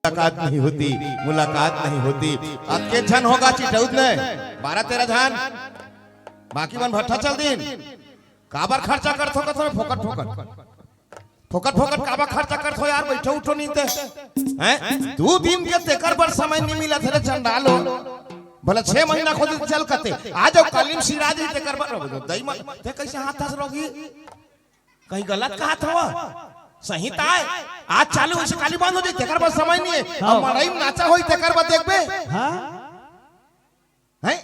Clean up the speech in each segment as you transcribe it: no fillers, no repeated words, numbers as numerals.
मुलाकात नहीं होती, मुलाकात नहीं होती। अब के झन होगा चिटौत ने 12-13 झन बाकी बन भट्ठा चल दिन काबर खर्चा करत हो कत फोकट फोकट फोकट काबर खर्चा करत हो यार बैठो उठो नीते हैं 2 दिन के तेकर पर समय नहीं मिला थे चंडालो भले 6 महीना खोद चल कते आज कालीम सिराज ही तेकर पर दई में ते कैसे हाथ हंस रोगी कहीं गलत कहा था सही ताय आज चालू वैसे काली बंद हो जाए तेकर पर समय नहीं है अब मड़ई में नाचा होई तेकर पर देखबे हां हैं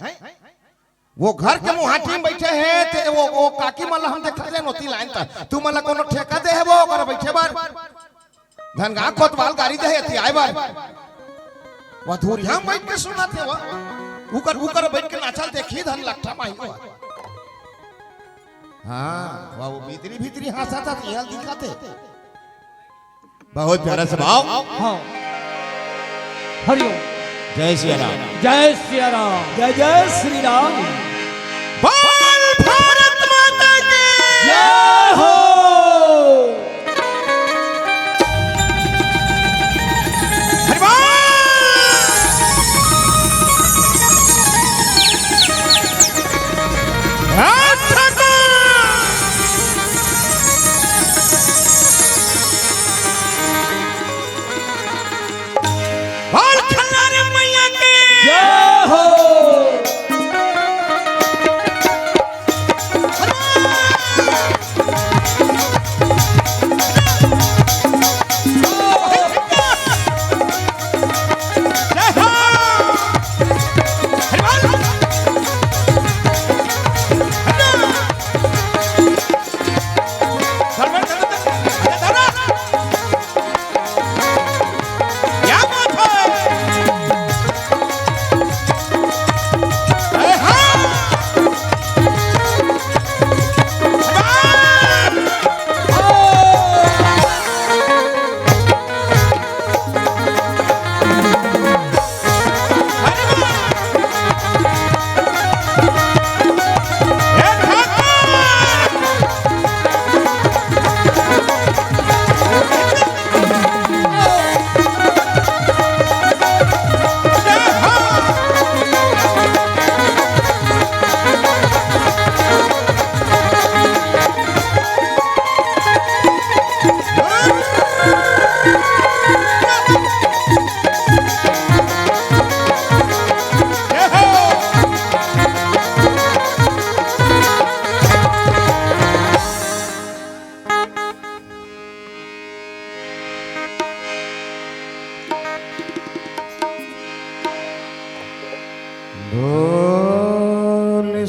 वो घर के मुहाटी में बैठे हैं ते वो काकी मला हम देखा ले नोती लाइन ता तू मला कोनो ठेका दे है वो कर बैठे बार धनगा कोतवाल गाड़ी दे है आए बार वधूरी हम बैठ के सुना थे वो ऊकर बैठ के नाचल देखी धन लट्ठा माही को हां वो भीतरी भीतरी हंसा था ये दिखाते बहुत प्यारा स्वभाव हां हरिओम जय श्री राम जय श्री राम जय जय श्री राम बोल भारत माता की जय हो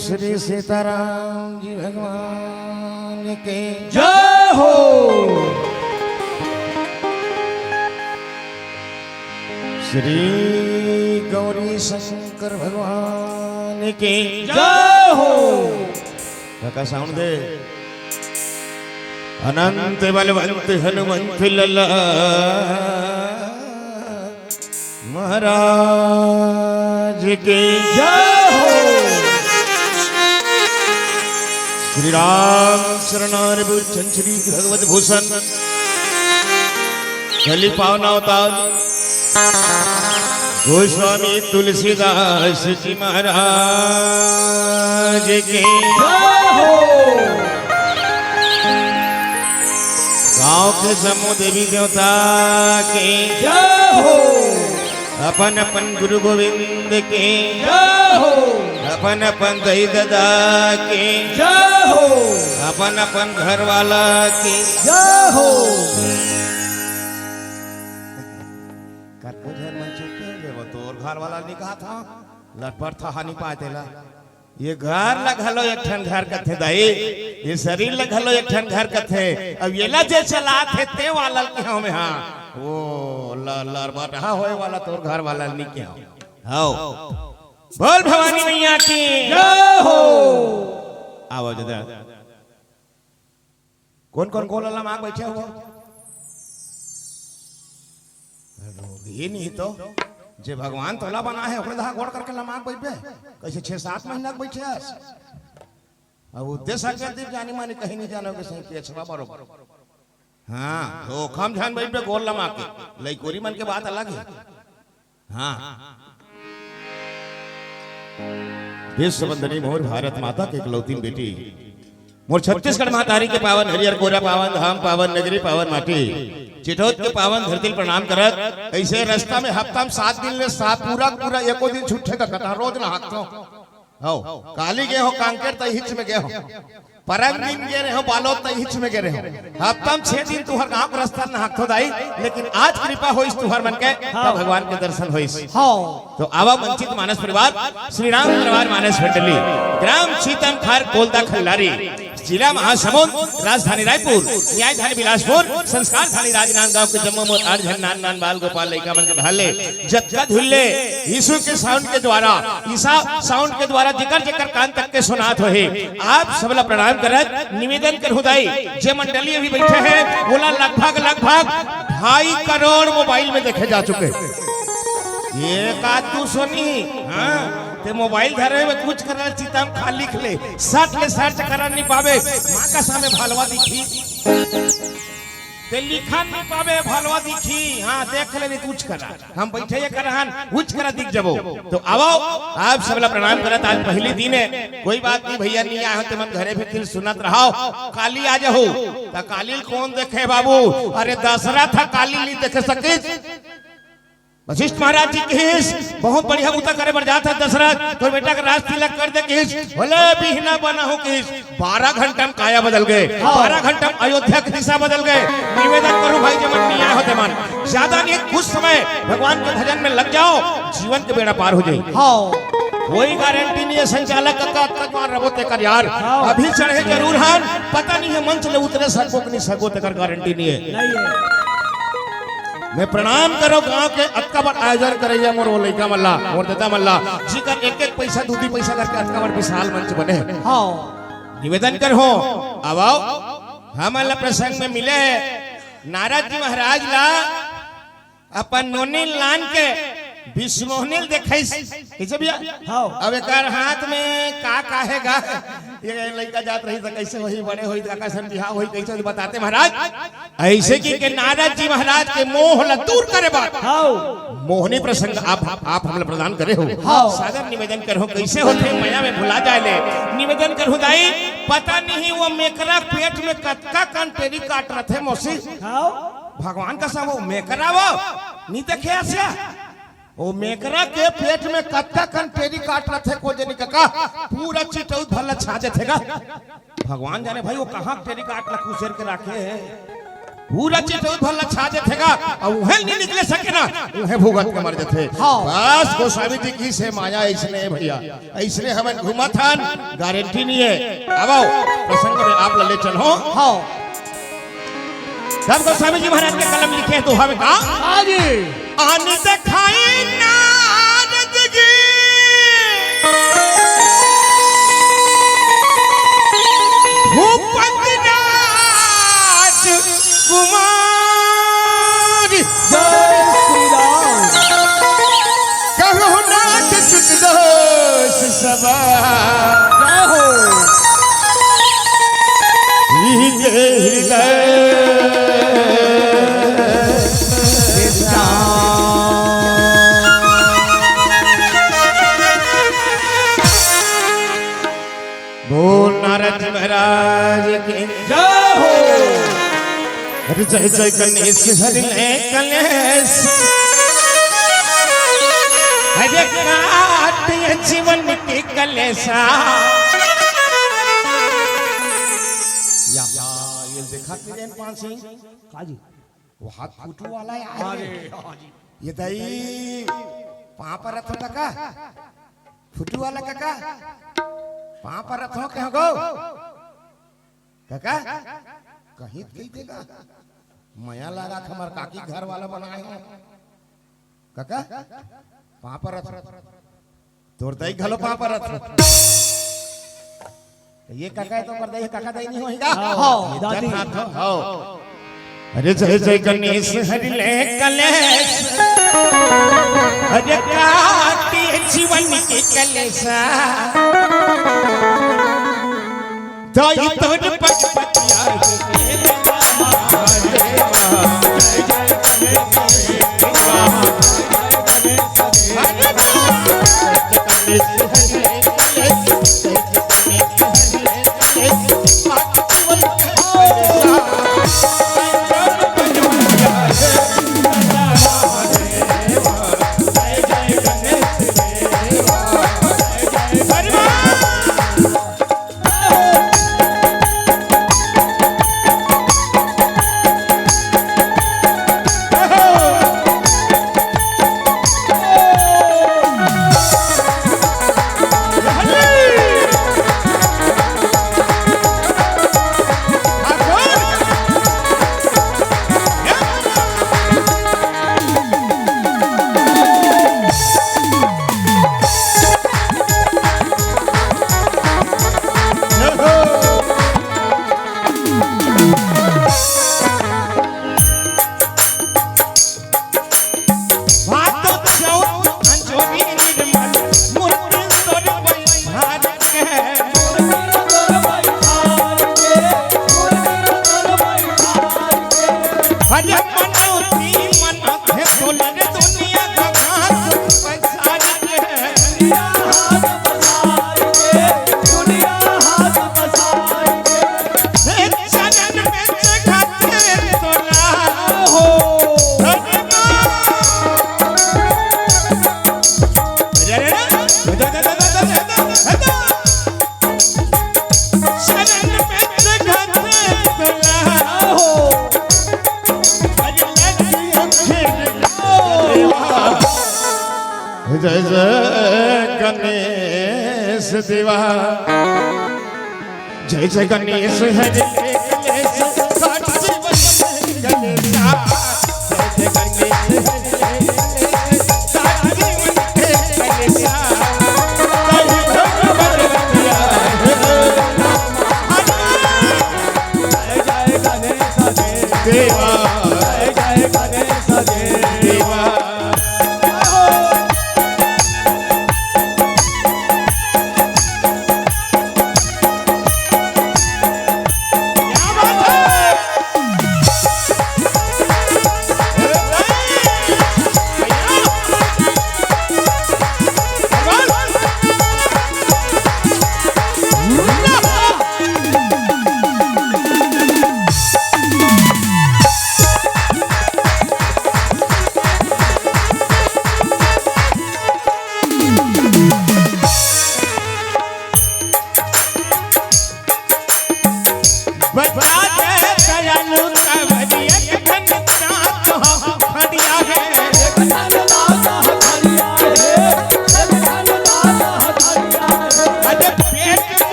श्री सीताराम जी भगवान के जय हो श्री गौरी शंकर भगवान के जय हो का साउंड दे अनंत बलवंत हनुमंत लल्ला महाराज के जय हो श्री राम शरणार भूषण श्री भगवत भूषण कली पावन अवतार गोस्वामी तुलसीदास जी महाराज के गांव के समूह देवी देवता के जय हो अपन अपन गुरु गोविंद के जय हो अपन अपन दही ददा के जय हो अपन अपन घर वाला के जय हो तोर घर वाला नहीं कहा था लटपट था हानि पातेला ये घर लगलो एक ठन घर कथे दाई ये शरीर लगलो एक ठन घर कथे अब ये ला जे चला थे ते वाला के हम हां वो लर बटा होए वाला तोर घर वाला नहीं के हां बोल भवानी मैया की जय हो आओ जरा कौन कौन गोला मांग बैठे हो ये नहीं तो जे भगवान तोला बना है ओकरे दहा गोड़ करके लमाक बैठे कैसे 6-7 महीना बैठे अब उद्देश्य के दीप जानी मानी कहीं नहीं जानो के सही के छवा बरोबर हाँ धोखम झान बैठ पे गोल लमा के लइकोरी मन के बात अलग है। हाँ विश्व वंदनी मोर भारत माता के इकलौती बेटी मोर छत्तीसगढ़ मातारी के पावन हरियर कोरा पावन धाम पावन नगरी पावन माटी चिटौत के पावन धरती प्रणाम करत। ऐसे रास्ता में हफ्ता में 7 दिन ले साफ पूरा एको दिन छुट्टे का कटा रोज नहातो हो काली गे हो कांकेर तई हिच में गे हो परम दिन गे रहे हो बालो तई हिच में गे रहे हो हफ्ता में 6 दिन तुहर गांव रास्ता नहातो दाई लेकिन आज कृपा होइस तुहर मन के तब भगवान के दर्शन होइस। तो आवा वंचित मानस परिवार श्री राम परिवार मानस मंडली ग्राम सीतम खार कोलदा खल्लारी जिला महासमुंद राजधानी रायपुर न्यायधानी बिलासपुर संस्कार थानी राजनांदगांव के जम्मू मोर 8 जन नान बाल गोपाल लइका मन के ढाले जत्था धुल्ले यीशु के साउंड के द्वारा ईसा साउंड के द्वारा जिकर जिकर कान तक के सुनात होहे आप सबला प्रणाम करत निवेदन कर हुदाई जे मंडली अभी बैठे हैं बोला लगभग 2.5 करोड़ मोबाइल में देखे जा चुके एक आध तू सुनी। हाँ ते मोबाइल धरे में कुछ करना चिता में खाली लिख ले सर्च कर नहीं पावे माँ का सामने भालवा दिखी ते लिखा नहीं पावे भालवा दिखी। हाँ देख ले नहीं कुछ करा हम बैठे ये करहन कुछ करा दिख जबो। तो आओ आप सबला प्रणाम करत आज पहली दिन है कोई बात नहीं भैया नहीं आए ते मन घरे फिर सुनत रहो काली आ जाओ ता काली कौन देखे बाबू अरे दशरथ था काली नहीं देखे सके वशिष्ठ महाराज जी केस बहुत बढ़िया बूता करे बर जाता दशरथ तो बेटा का राज तिलक कर दे केस भले बिहना बना हो केस 12 घंटा में काया बदल गए 12 घंटा में अयोध्या की दिशा बदल गए। निवेदन करूं भाई जब नहीं आए होते मन ज्यादा नहीं कुछ समय भगवान के भजन में लग जाओ जीवन के बेड़ा पार हो जाए। कोई गारंटी नहीं है संचालक का रबोते कर यार अभी चढ़े जरूर हन पता नहीं है मंच ले उतरे सको नहीं सको तक गारंटी नहीं है। मैं प्रणाम करो गांव के अक्का बार आयोजन करैया मोर लइका मल्ला मोर दादा मल्ला जी का एक पैसा 2 पैसा करके अक्का बार विशाल मंच बने। निवेदन कर हो अब आओ हम प्रसंग में मिले नारद जी महाराज ला अपन नोनी लान के विष्णुनिल देखै कैसे भैया अब एक हाथ में का हैगा ये लड़का जात रही तो कैसे वही बड़े होई काका सन बिहाव होई कैसे बताते महाराज ऐसे की के नारद जी महाराज के मोह ला दूर करे बात मोहनी प्रसंग आप हमला प्रदान करे हो सादर निवेदन कर हो कैसे होते माया में भुला जाए ले निवेदन कर हुदाई पता नहीं वो मेकरा पेट में कतका कंटेरी काट रहे थे मौसी भगवान का सब वो मेकरा वो नहीं देखे ऐसे वो मेकरा के पेट में कत्ता कंटेरी काट रहे थे को जनी का पूरा चिटौत भला छाजे थेगा भगवान जाने भाई वो कहां टेरी काट ला कुशेर के रखे है पूरा चिटौत भला छाजे थेगा और वह नहीं निकले सके ना वह भुगत के मर जाते। बस गोस्वामी जी की से माया इसने भैया इसने हमें घुमा था गारंटी नहीं है। अब आओ प्रसंग में आप ले चलो सब गोस्वामी जी महाराज के कलम लिखे हैं तो हमें कहा आन दिखाई नारद जी भूपति नाथ कुमार जय श्री राम कहो नाथ सुख दोष सबा हो बोल नारद महाराज के जय हो जय जय गणेश हरि कलेश हरे काटे जीवन के कलेशा या ये देखा कि जैन पान सिंह हाजी वो हाथ फूटू वाला है ये दई पापा रथो काका फूटू वाला काका पापा रथो के हो काका कहीं कही देगा मया लगा हमार काकी घर वाला बनाए हो काका पापा रथ तोर दई घलो पापा रथ ये काका तो कर दई काका दई नहीं होएगा हां दादी हो अरे जय जय गणेश हरि ले कलेश अरे काटी जीवन के कलेशा तो ये तो पतिया जय जय गणेश देवा जय जय गणेश हरे कलेश साठ जीवन गणेशा जय जय गणेश हरे साठ जीवन गणेशा जय भगवान बलिया जय जय गणेश देवा जय जय गणेश देवा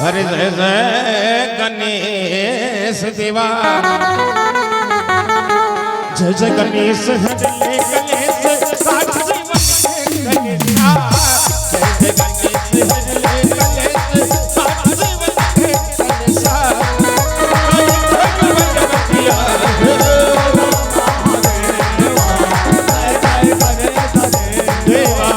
हरे जय जय गणेश देवा जय जय गणेश हरे गणेश साठ जीवन गणेशा जय जय गणेश हरे गणेश साठ जीवन गणेशा जय भगवान बलिया देवा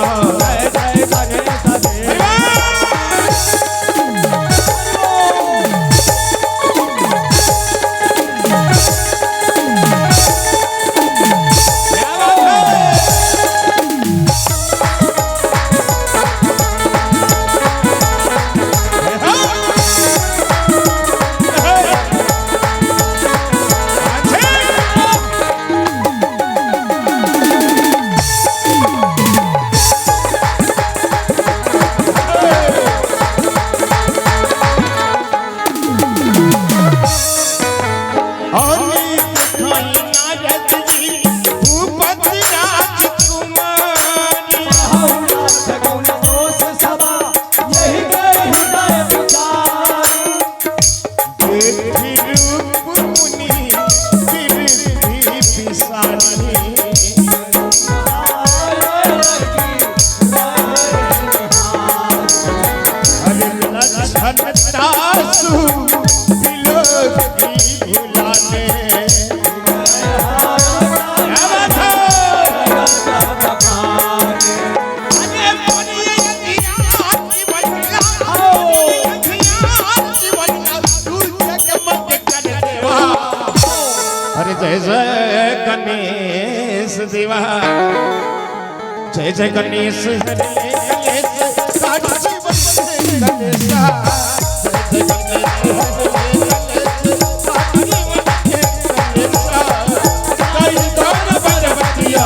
जय जय गणेश देवा जय जय गणेश हरे गणेश साठ जीवन गणेशा जय जय गणेश हरे गणेश साठ जीवन गणेशा जय भगवान बलिया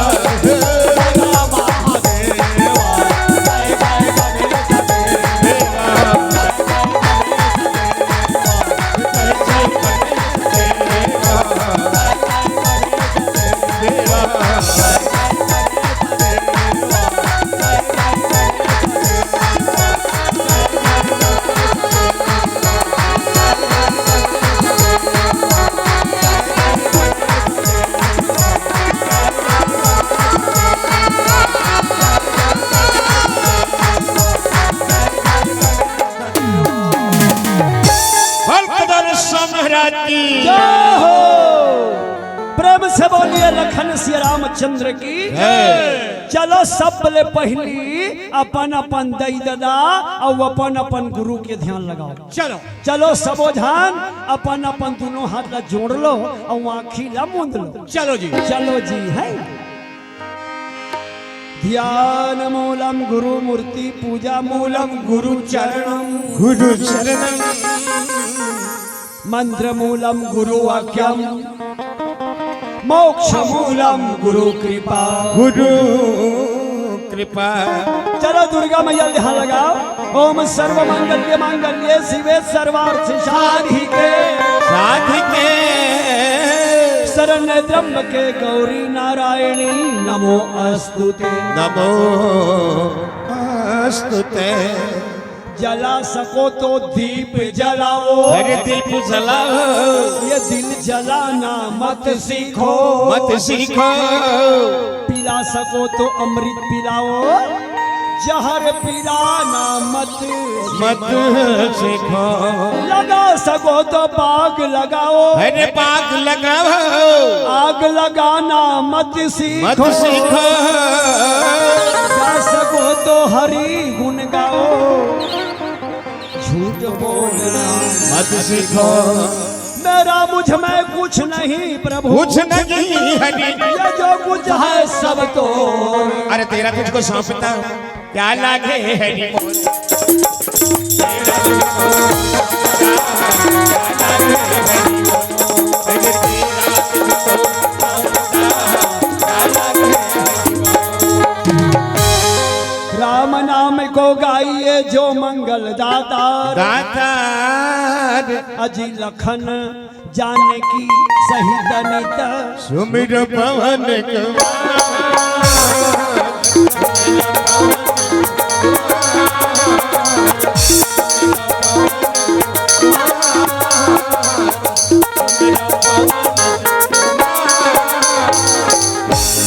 प्रेम से बोलिए लखन सिया रामचंद्र की चलो सब ले पहली अपन अपन दई दादा और अपन अपन गुरु के ध्यान लगाओ। चलो चलो सबो ध्यान अपन अपन दोनों हाथ ला जोड़ लो और आँखी ला मूंद लो। चलो जी चलो जी है ध्यान मूलम गुरु मूर्ति पूजा मूलम गुरु चरणम गुरु शरणम मंत्र मूलम गुरु वाक्यम मोक्ष मूलम गुरु कृपा। गुरु कृपा। चलो दुर्गा मैया ध्यान लगाओ। ओम सर्व मंगल्य मांगल्ये शिवे सर्वार्थ साधिके साधिके शरण्य त्र्यंबके गौरी नारायणी नमो अस्तुते। नमो अस्तुते। जला सको तो दीप जलाओ। अरे दीप जलाओ। ये दिल जलाना मत सीखो। मत सीखो। पिला सको तो अमृत पिलाओ। जहर पिलाना मत सीखो। लगा सको तो बाग लगाओ। अरे बाग लगाओ। आग लगाना मत सीखो। मत सीखो। जा सको तो हरि गुण गाओ। झूठ बोलना मत सीखो। मेरा मुझ में कुछ नहीं प्रभु। कुछ नहीं हरि। ये जो कुछ है सब तो। अरे तेरा तुझको सौंपता क्या लागे हरि बोल। तेरा तुझको क्या लागे हरि बोल। अरे तेरा तुझको क्या लागे हरि बोल। राम नाम को गाइए जो मंगल दातार। दातार अजी लखन जाने की सही दनित। सुमिर पवन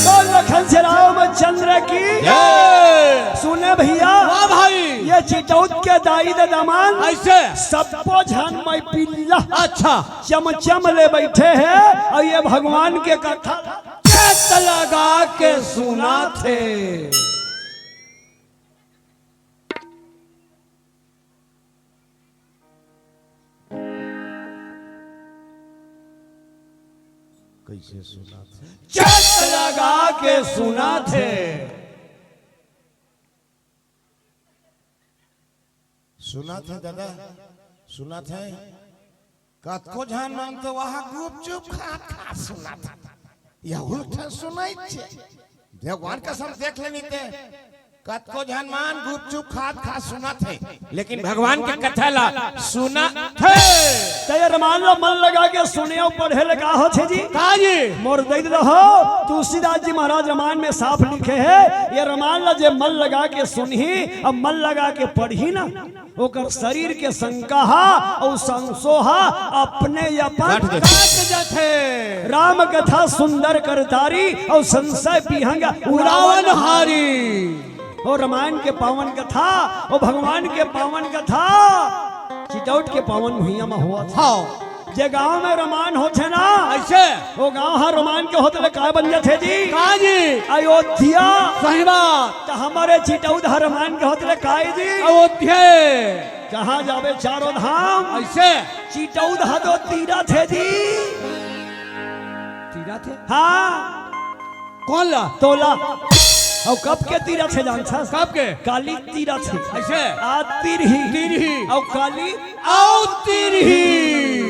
तो लखन से रामचंद्र की सुने भैया। हाँ भाई, ये चिटौत के दाई दामान ऐसे सबको झन में पिल्ला अच्छा चमचम ले बैठे हैं और ये भगवान के कथा चेत लगा के सुना थे। कैसे सुना था? चेत लगा के सुना थे। सुना था दादा, सुना था। कतको जान मांग तो वहाँ गुपचुप खा सुना था। यह उल्टा सुनाई छे। भगवान कसम देख लेनी थे। कतको जान मान गुपचुप खा सुना थे, लेकिन भगवान की कथा ला सुना थे। तैयार मान लो मन लगा के सुने और पढ़े लगा हो छे जी। हाँ जी, मोर दैद रहो। तुलसीदास जी महाराज रामायण में साफ लिखे हैं ये रामायण ला जे मन लगा के सुनही अब मन लगा के पढ़ी ना ओकर शरीर के संकाहा और संसोहा अपने अपन काट जाते राम कथा सुंदर करतारी और संशय पिहंगा उड़ावन हारी। और रामायण के पावन कथा और भगवान के पावन कथा चिटौट के पावन भुइया में हुआ था। हाँ जे गांव में रामायण होते ना ऐसे वो गांव हाँ रामायण के होते काय बन जाते जी। कहा जी अयोध्या। सही बात। तो हमारे चिटौद हर रामायण के होते काय जी। अयोध्या जहाँ जावे चारों धाम ऐसे चिटौद हदो तीरा थे जी। तीरा थे। हाँ कौन ला तोला और कब के तीरा थे जानता कब के काली तीरा थे ऐसे आ तिरही तिरही और काली आओ तिरही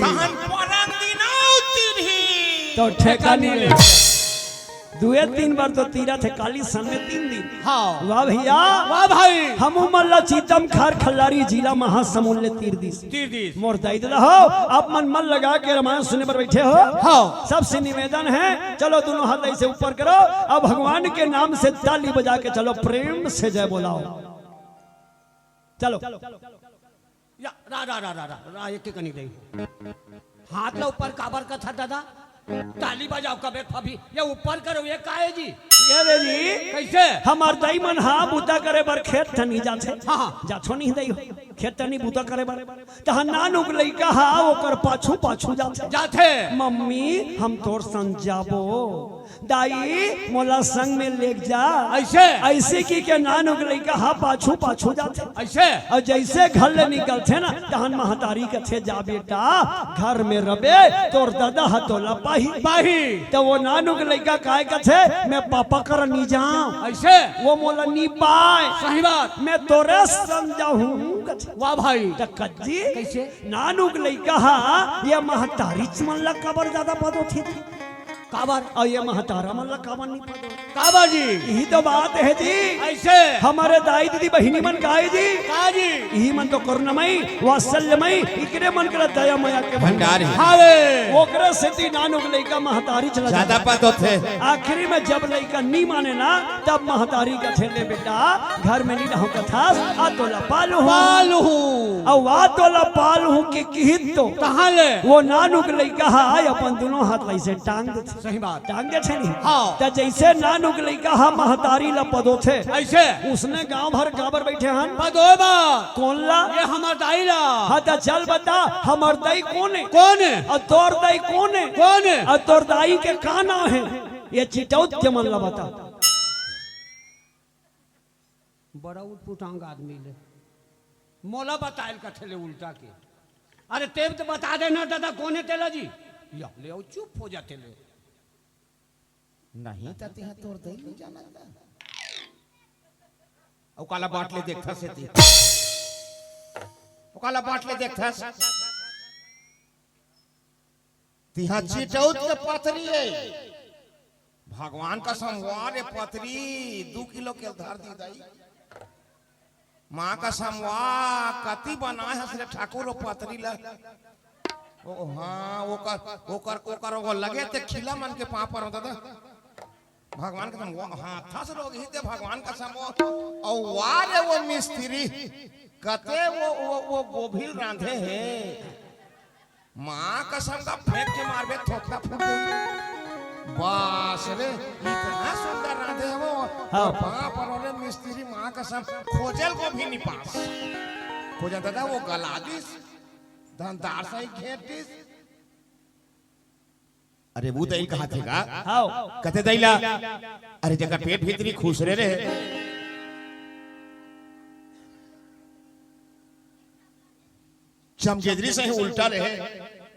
तहन परम दिन आओ तिरही। तो ठेकानी ले दुए तीन बार तो तीरा थे काली समय 3 दिन। हाँ वाह भैया वाह भाई। हम मल्ला चीतम खार खल्लारी जिला महासमुंद तीर दिस तीर दिस मोर दाई रहो। आप मन लगा के रामायण सुनने पर बैठे हो। हाँ सबसे निवेदन है चलो दोनों हाथ ऐसे ऊपर करो अब भगवान के नाम से ताली बजा के चलो प्रेम से जय बोलाओ। चलो या रा रा रा रा रा रा एक के कनी दे हाथ ला ऊपर काबर का था दादा ताली बजाओ कबे फभी ये ऊपर करो ये काहे जी। ये रे जी कैसे हमार दाई मन हा बूता करे बर खेत थनी जाते। हाँ जाछो नहीं दई हो खेतनी बूता करे बारे तहा नानुक लइका हा ओकर पाछू पाछू जाते जाते मम्मी हम तोर संग जाबो दाई मोला संग में ले जा ऐसे ऐसे की के नानुक लइका हा पाछू पाछू जाते ऐसे और जैसे घर ले निकलते ना तहन महतारी कथे जा बेटा घर में रबे तोर दादा हा तोला पाही बाही तो वो नानुक लइका काय कथे मैं पापा कर नी जाऊं ऐसे वो मोला नी पाए सही बात मैं तोरे समझाऊं कथे वाह भाई त कज्जी कैसे नानुक लइका हा ये महतारी मन ला कबर ज्यादा पदो थी काबर और ये महतारा मन ला कबर नहीं पदो काबर जी यही तो बात है जी ऐसे हमारे दाई दीदी बहिनी मन गाय जी काजी यही मन तो करुणमयी वात्सल्यमयी इकरे मन कर दया माया के भंडार है। हावे ओकरे से ती नानुक लइका महतारी चला ज्यादा पद होते आखिरी में जब लइका नहीं माने ना तब महतारी का छेले बेटा घर में नहीं रहो कथा आ तोला पालू पालू और वा तोला पालू के किहित तो कहाँ ले वो नानुक लइका हा अपन दोनों हाथ ऐसे टांग दे सही बात टांग दे छे नहीं हाँ। त जैसे नानुक लइका हा महतारी ला पदो थे ऐसे उसने गांव भर काबर बैठे हन बदोबा कौन ला ये हमार दाई ला हाँ त चल बता हमर दाई कौन है कौन है और तोर दाई कौन है कौन है और तोर दाई के का नाम है ये चिटौत के मन ला बता बड़ा उठपुटांग आदमी ले मोला बतायल कथले उल्टा के अरे तेब तो बता देना दादा कौन है तेला जी या ले आओ चुप हो जाते ले नहीं तते हाथ तोड़ दे नहीं जाना ओ काला बाटले देखता से ती ओ काला बाटले देखता तिहा चिटौत के पथरी है भगवान का समवार है पथरी 2 किलो के उधार दी दाई माँ का समवा कति बनाए हसरे ठाकुर और पथरी ला ओ हाँ ओकर वो लगे थे खिला मन के पापड़ दादा भगवान का सम हाँ था से लोग ही थे भगवान का सम और वारे वो मिस्त्री कते वो गोभिल रांधे हैं माँ कसम का फेंक के मारबे थोकता फूट बस रे इतना सुंदर रांधे हैं वो हाँ। बाप और मिस्त्री माँ कसम खोजल को भी नहीं पास खोजा दादा वो गलादिस धनदार से घेटिस अरे वो दही कहा थे का हाओ कते दैला अरे जगह पेट भीतरी खुश रहे चमगेदरी से ही उल्टा रहे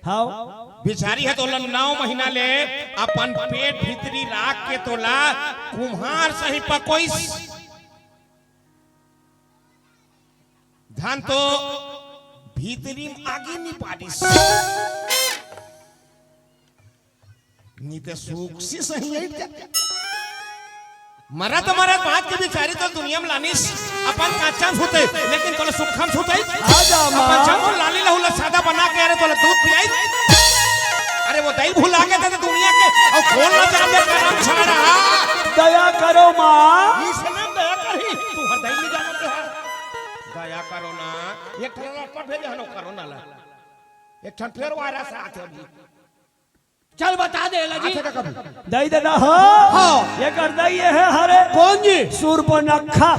हाओ बिचारी है तो 9 महीना ले अपन पेट भीतरी राख के तोला कुम्हार सही पकोई धान तो भीतरी आगे नहीं पाडिस नीते सूक्सी सही है मरद बात के बिचारी तो दुनिया में लानिस अपन काचा होते लेकिन तोला सुखम होते आजा मां अपन चावल लाली लहुला सादा बना के अरे तोला दूध पियाई अरे वो दही भुला के दे दुनिया के और खोल ना जाने का नाम छाड़ा दया करो मां इस नाम दया करी तू हर दही ले जाना दया करो ना एक ठन पर भेजे हनो करो ना ला एक ठन फेर वायरा से आते अभी चल बता दे ला जी दई दादा हो हाँ। ये कर दई है हरे कौन जी सुरपनखा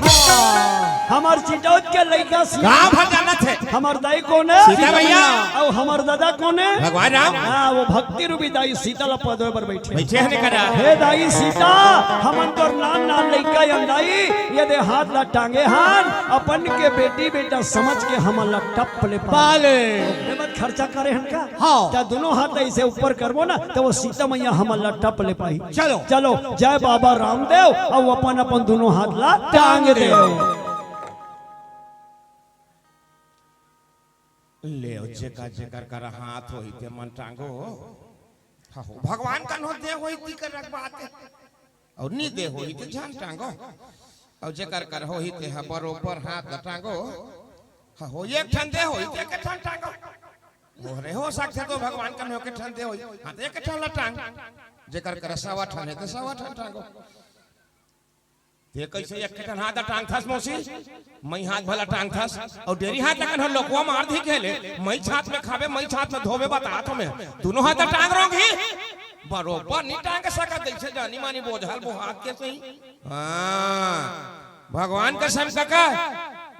हमार चिटौत के लइका गांव भर जाना थे हमार दाई कौन है सीता मैया। और हमार दादा कौन है भगवान राम हाँ वो भक्ति रूपी दाई सीता ला पदों पर बैठे बैठे हने करा हे दाई सीता हमन तोर नान लइका यंदाई ये दे हाथ ला टांगे हान अपन के बेटी बेटा समझ के हमन ला टप ले पाले मत खर्चा करे हन का हाँ। क्या दोनों हाथ ऐसे ऊपर करबो ना तो वो सीता मैया हमन ला टप ले पाई चलो चलो जय बाबा रामदेव और अपन अपन दोनों हाथ ला टांग दे ले जेकर कर हाथ होई ते मन टांगो हो भगवान का नो दे होई ती कर बात और नी दे होई ते जान टांगो और जेकर कर होई ते बरोबर हाथ टांगो हो एक ठन दे होई ते के ठन टांगो हो रे हो सकते तो भगवान का नो के ठन दे होई हां एक ठन ला टांग जेकर कर सवा ठन है ते सवा ठन टांगो ये कैसे एक ठन हाथ टांग थास मौसी मई हाथ भला टांग थास और डेरी हाथ तक हम लोगवा मार दी खेले मई छात में खावे मई छात में धोवे बता तो में दोनों हाथ टांग रोगी बरोबर नहीं टांग सका जैसे जानी मानी बोझल वो हाथ के सही हां भगवान का सम काका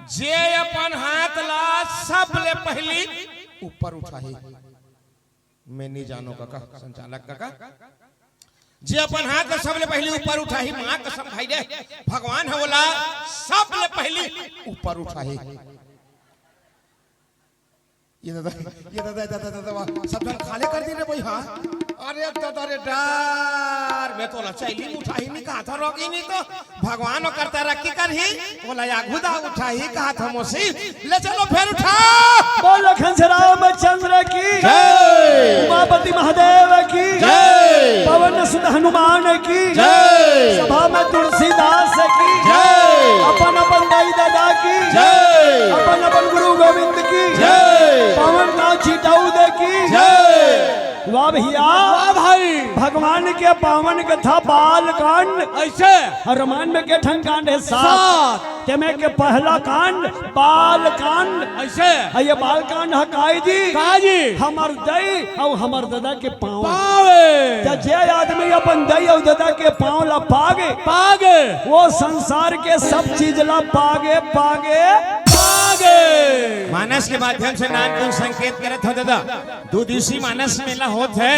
जे अपन हाथ ला सबले पहली ऊपर उठाई। मैं नहीं जानो काका, संचालक काका, जे अपन हाथ ला सबले पहली ऊपर उठाई, मां कसम खाई दे भगवान है बोला सबले पहली ऊपर उठाई। ये दादा सब जन खाले कर दी रे भाई। हाँ अरे दादा रे डर मैं तो चैली उठा ही नहीं कहा था, रोकी नहीं तो भगवान वो करता रखी कर ही बोला या खुदा उठा ही कहा था मोसी ले चलो फिर उठा। बोल लखन से रामचंद्र की जय, उमापति महादेव की जय, पवन सुत हनुमान की जय, सभा में तुलसीदास की जय, अपन अपन दाई दादा की जय, अपन अपन गुरु गोविंद की जय, पवन नाथ छिटाउद की जय। वाह भैया, वाह भाई, भगवान के पावन कथा बाल कांड ऐसे और रामायण में के ठन कांड है सात। सात। तेमे के पहला कांड बाल कांड ऐसे और ये बाल कांड है काई जी काजी हमर दई और हमर दादा के पाँव। पावे जे आदमी अपन दई और दादा के पाँव ला पागे पागे वो संसार के सब चीज ला पागे पागे पागे। मानस के माध्यम से नान को संकेत करत हो दादा। 2 दिवसीय मानस मेला होत है।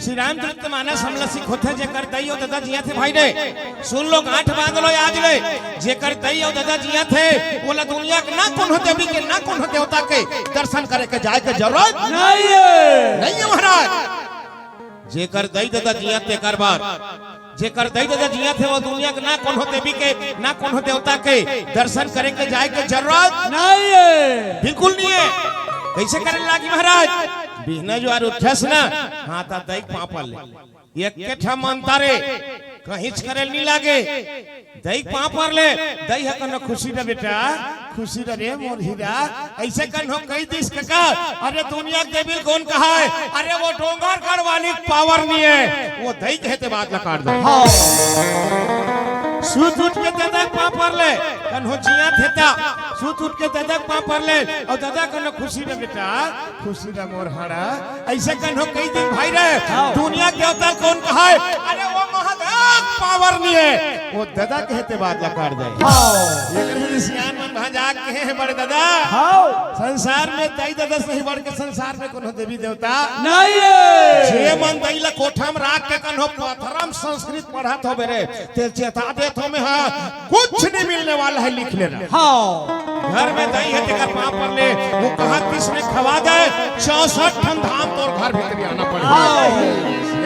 श्री रामचरित मानस हमला सिख होत है जेकर दई और दादा जिया थे भाई रे सुन लो गांठ बांध लो आज ले जेकर दई और दादा जिया थे बोला दुनिया के ना कौन होते अभी के ना कौन होते होता के दर्शन करे के जाए के जरूरत नहीं है, नहीं है महाराज। जेकर दई दादा जिया थे कर बार जेकर दई दादा जिया थे वो दुनिया के ना कौन होते भी के ना कौन होते होता के दर्शन करे के जाए के जरूरत नहीं है, बिल्कुल नहीं है। कैसे करे लागी महाराज बिहना जो आर उठस ना हाथ दई पापल ले एक के ठा मानता रे कहीं करे नहीं लागे दई पापर ले दई है कनो खुशी रे बेटा खुशी रे मोर हीरा ऐसे कन हो कई दिस का अरे दुनिया के बिल कौन कहा है अरे वो डोंगर कर वाली पावर नहीं है वो दई कहते बात ला काट दो। सूत उठ के दादा पापर ले कन हो जिया थेता सूत उठ के दादा पापर ले और दादा कनो खुशी रे बेटा खुशी रे मोर हाड़ा ऐसे कन हो कई दिन भाई रे दुनिया के अवतार कौन कहा है अरे वो महादेव पावर नहीं है वो दादा कहते बात ला काट दे। ये सियान मन भाजाक कहे हैं बड़े दादा संसार में दई दादा से ही बढ़ के संसार में कौन हो देवी देवता नहीं है। जे मन दई ला कोठा में राख के कन हो पथरम संस्कृत पढ़त हो बेरे ते चेता देत हो में हां कुछ नहीं मिलने वाला है लिख लेना। हाँ घर में दही है तेकर पाँव पर ले वो कहा किसने खवा दे 64 ठन धाम तोर घर भीतर आना पड़ेगा।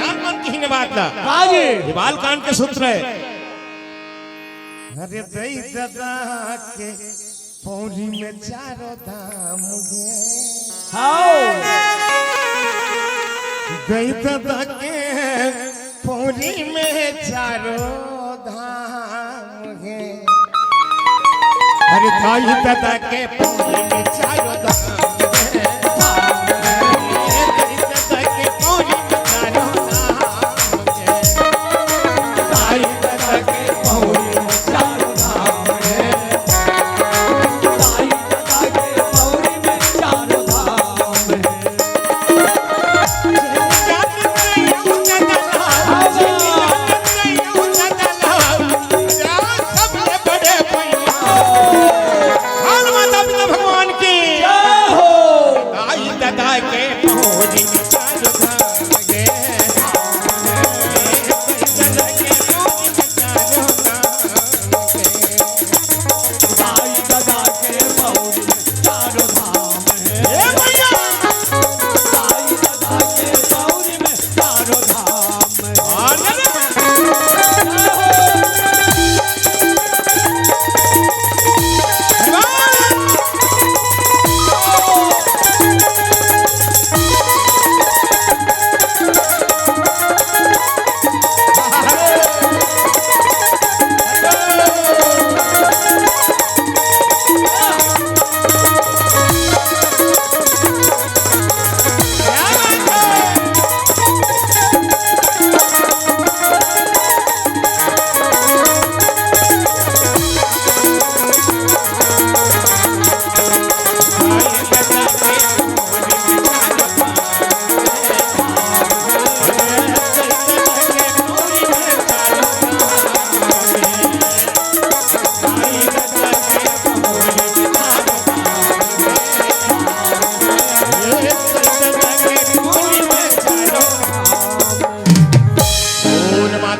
यार मन की ही बात ला काजी ये बाल कांड के सूत्र है। अरे दही दादा के पौड़ी में चारों धाम गे दही दादा के पौड़ी में चारों धाम गे अरे दही दादा के पौड़ी में चारों धाम गे दही दादा के पौड़ी में चारों धाम गे दही दादा के पौड़ी में चारों धाम गे दाई दादा के पौड़ी में चारों धाम है। सबसे बड़े भगवान की जय हो।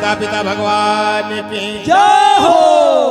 माता पिता भगवान की जय हो।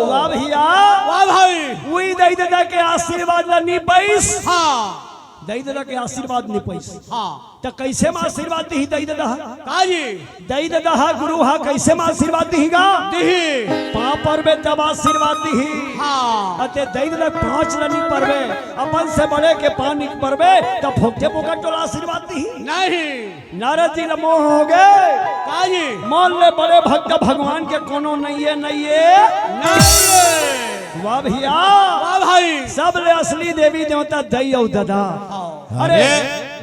वाह भैया, वाह भाई। वही दई दादा के आशीर्वाद ला नी पैस, हाँ दई दादा के आशीर्वाद नी पैस। हाँ तो कैसे में आशीर्वाद दी दई दादा? काजी दई दादा हा गुरु हा, कैसे में आशीर्वाद दीगा? दिही। पाँव पर में तब आशीर्वाद दी। हाँ अते दई दादा 5 रनी परवे, अपन से बड़े के पानी परवे, तब फोकटे पोकट टोला आशीर्वाद दी। नहीं नारद जी ल मोह हो गए, काजी मान ले बड़े भक्त भगवान के कोनो नहीं है, नहीं है। नहीं। वाह भैया, वाह भाई। सब ले असली देवी देवता दई और दादा। अरे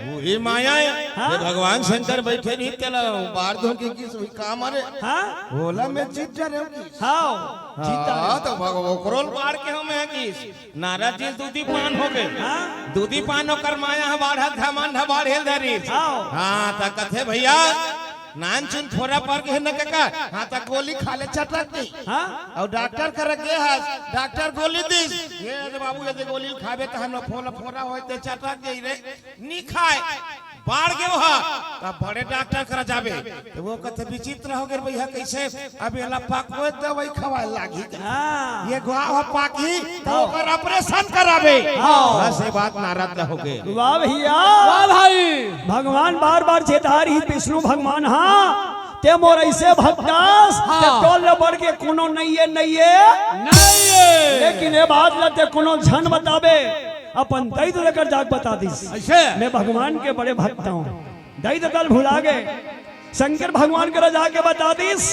वही माया है हाँ? ये भगवान शंकर बैठे नहीं चला बाहर दो की किस काम अरे हाँ बोला मैं जीत जा रहे हूँ हाँ जीता हाँ तो भगवान बाढ़ के हम है कि नारद जी दूधी पान हो गए हाँ दूधी पान होकर माया बाढ़ धमान बाढ़ हेल धरी हाँ हाँ तो कथे भैया नान चुन थोड़ा पर के न काका हाँ तो गोली खा ले चटक नहीं हाँ और डॉक्टर कर के है डॉक्टर गोली दी ये रे बाबू यदि गोली खाबे तो हम फोला फोरा होय ते चटक गई रे नी खाए बाढ़ के हो तब बड़े डॉक्टर कर जाबे तो वो कथे विचित्र हो गए भैया कैसे अब एला पाको दवाई खवाए लागी हाँ ये गुआ पाकी तो ओकर ऑपरेशन कराबे बस ये बात नारद हो गए वाह भैया, वाह भाई। भगवान बार बार चेतार ही विष्णु भगवान हाँ ते मोर ऐसे भक्तास हाँ। ते टोल ले बढ़ के कोनो नहीं है, नहीं है। नहीं। लेकिन ये बात लते कोनो झन बताबे अपन दैत लेकर जाग बता दी। ऐसे मैं भगवान के बड़े भक्त हूँ, दैत दल भुला गए, शंकर भगवान कर जाके बता दीस,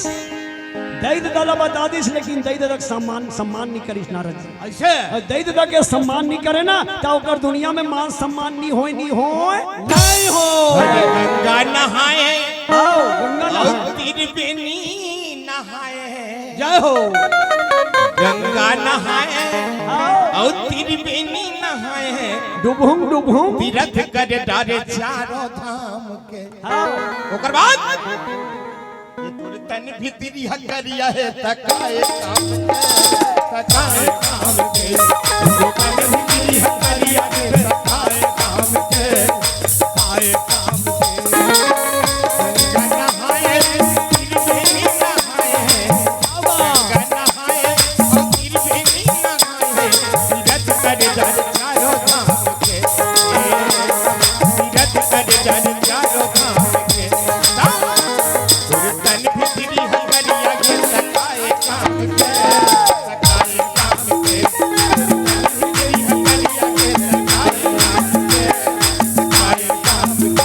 दैत दल बता दीस, लेकिन दैत दल सम्मान नहीं करिस नारद जी। ऐसे और दैत दल के सम्मान नहीं करे ना तो ओकर दुनिया में मान सम्मान नहीं होए, नहीं होए। नहीं हो। गंगा नहाए आओ गंगा नहा। और त्रिवेणी नहाए जय हो। गंगा नहाए आओ और त्रिवेणी नहाए डुबहुम डुबहुम तीर्थ कर डारे चारों धाम के आओ ओकर बाद ये तोर तन भीतरी हकरिया है तकाए काम के तो तन भीतरी हकरिया है तकाए काम के तकाए काम के गंगा नहाए त्रिवेणी नहाए गंगा नहाए और त्रिवेणी नहाए तीर्थ कर डारे चारों धाम के तीर्थ कर डारे चारों धाम के तन भीतरी हकरिया के तकाए काम के तकाए काम के भीतरी हकरिया के तकाए काम के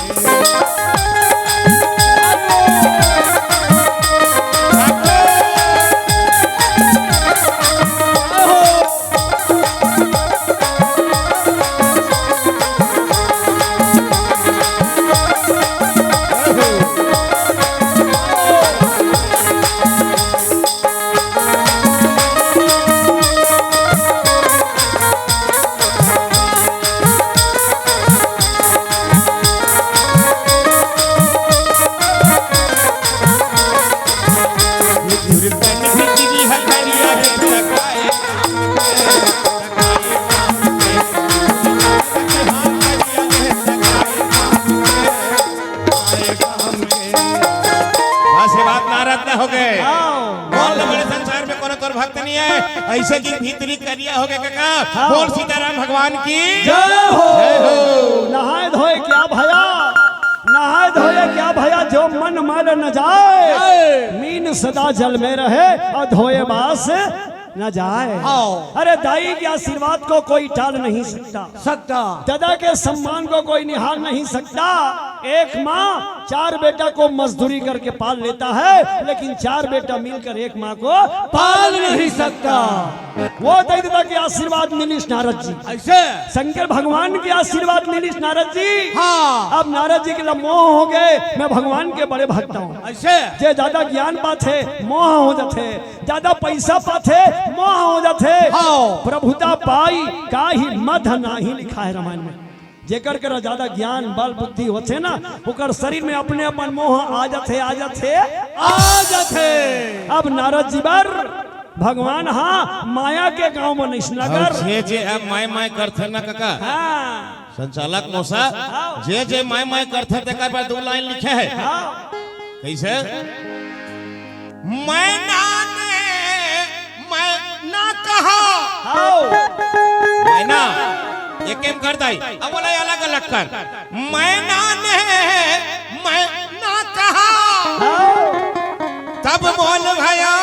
हो गए बोल बड़े संसार में कोनो तोर भक्त नहीं है ऐसे की भीतरी करिया हो गए काका बोल सीताराम भगवान की जय हो। नहाए धोए क्या भया, नहाए धोए क्या भया, जो मन मल न जाए, मीन सदा जल में रहे और धोए बास न जाए। अरे दाई के आशीर्वाद को कोई टाल नहीं सकता, दादा के सम्मान को कोई निहाल नहीं सकता। एक माँ 4 बेटा को मजदूरी करके पाल लेता है, लेकिन 4 बेटा मिलकर एक माँ को पाल नहीं सकता। वो दादा के आशीर्वाद मिलिस नारद जी, ऐसे शंकर भगवान के आशीर्वाद मिलिस नारद जी। हाँ अब नारद जी के लिए मोह हो गए, मैं भगवान के बड़े भक्त हूँ। ऐसे जे ज्यादा ज्ञान पाथे मोह हो जाते, ज्यादा पैसा पाथे मोह हो जाते। प्रभुता पाई का ही मध नाही लिखा है रामायण में। जेकर कर ज्यादा ज्ञान बल बुद्धि होते ना, ओकर शरीर में अपने अपन मोह आ जाते आ जाते आ जाते। अब नारद जी बर भगवान हाँ माया के गांव में निशनगर जे जे अब माय माय करथे ना काका हाँ संचालक मौसा जे माय माय करथे तेकर पर 2 लाइन लिखे है कैसे मैना ने मैं ना कहा आओ मैना ये केम करता है अब बोला अलग अलग कर मैना ने मैं ना कहा आओ तब बोल भया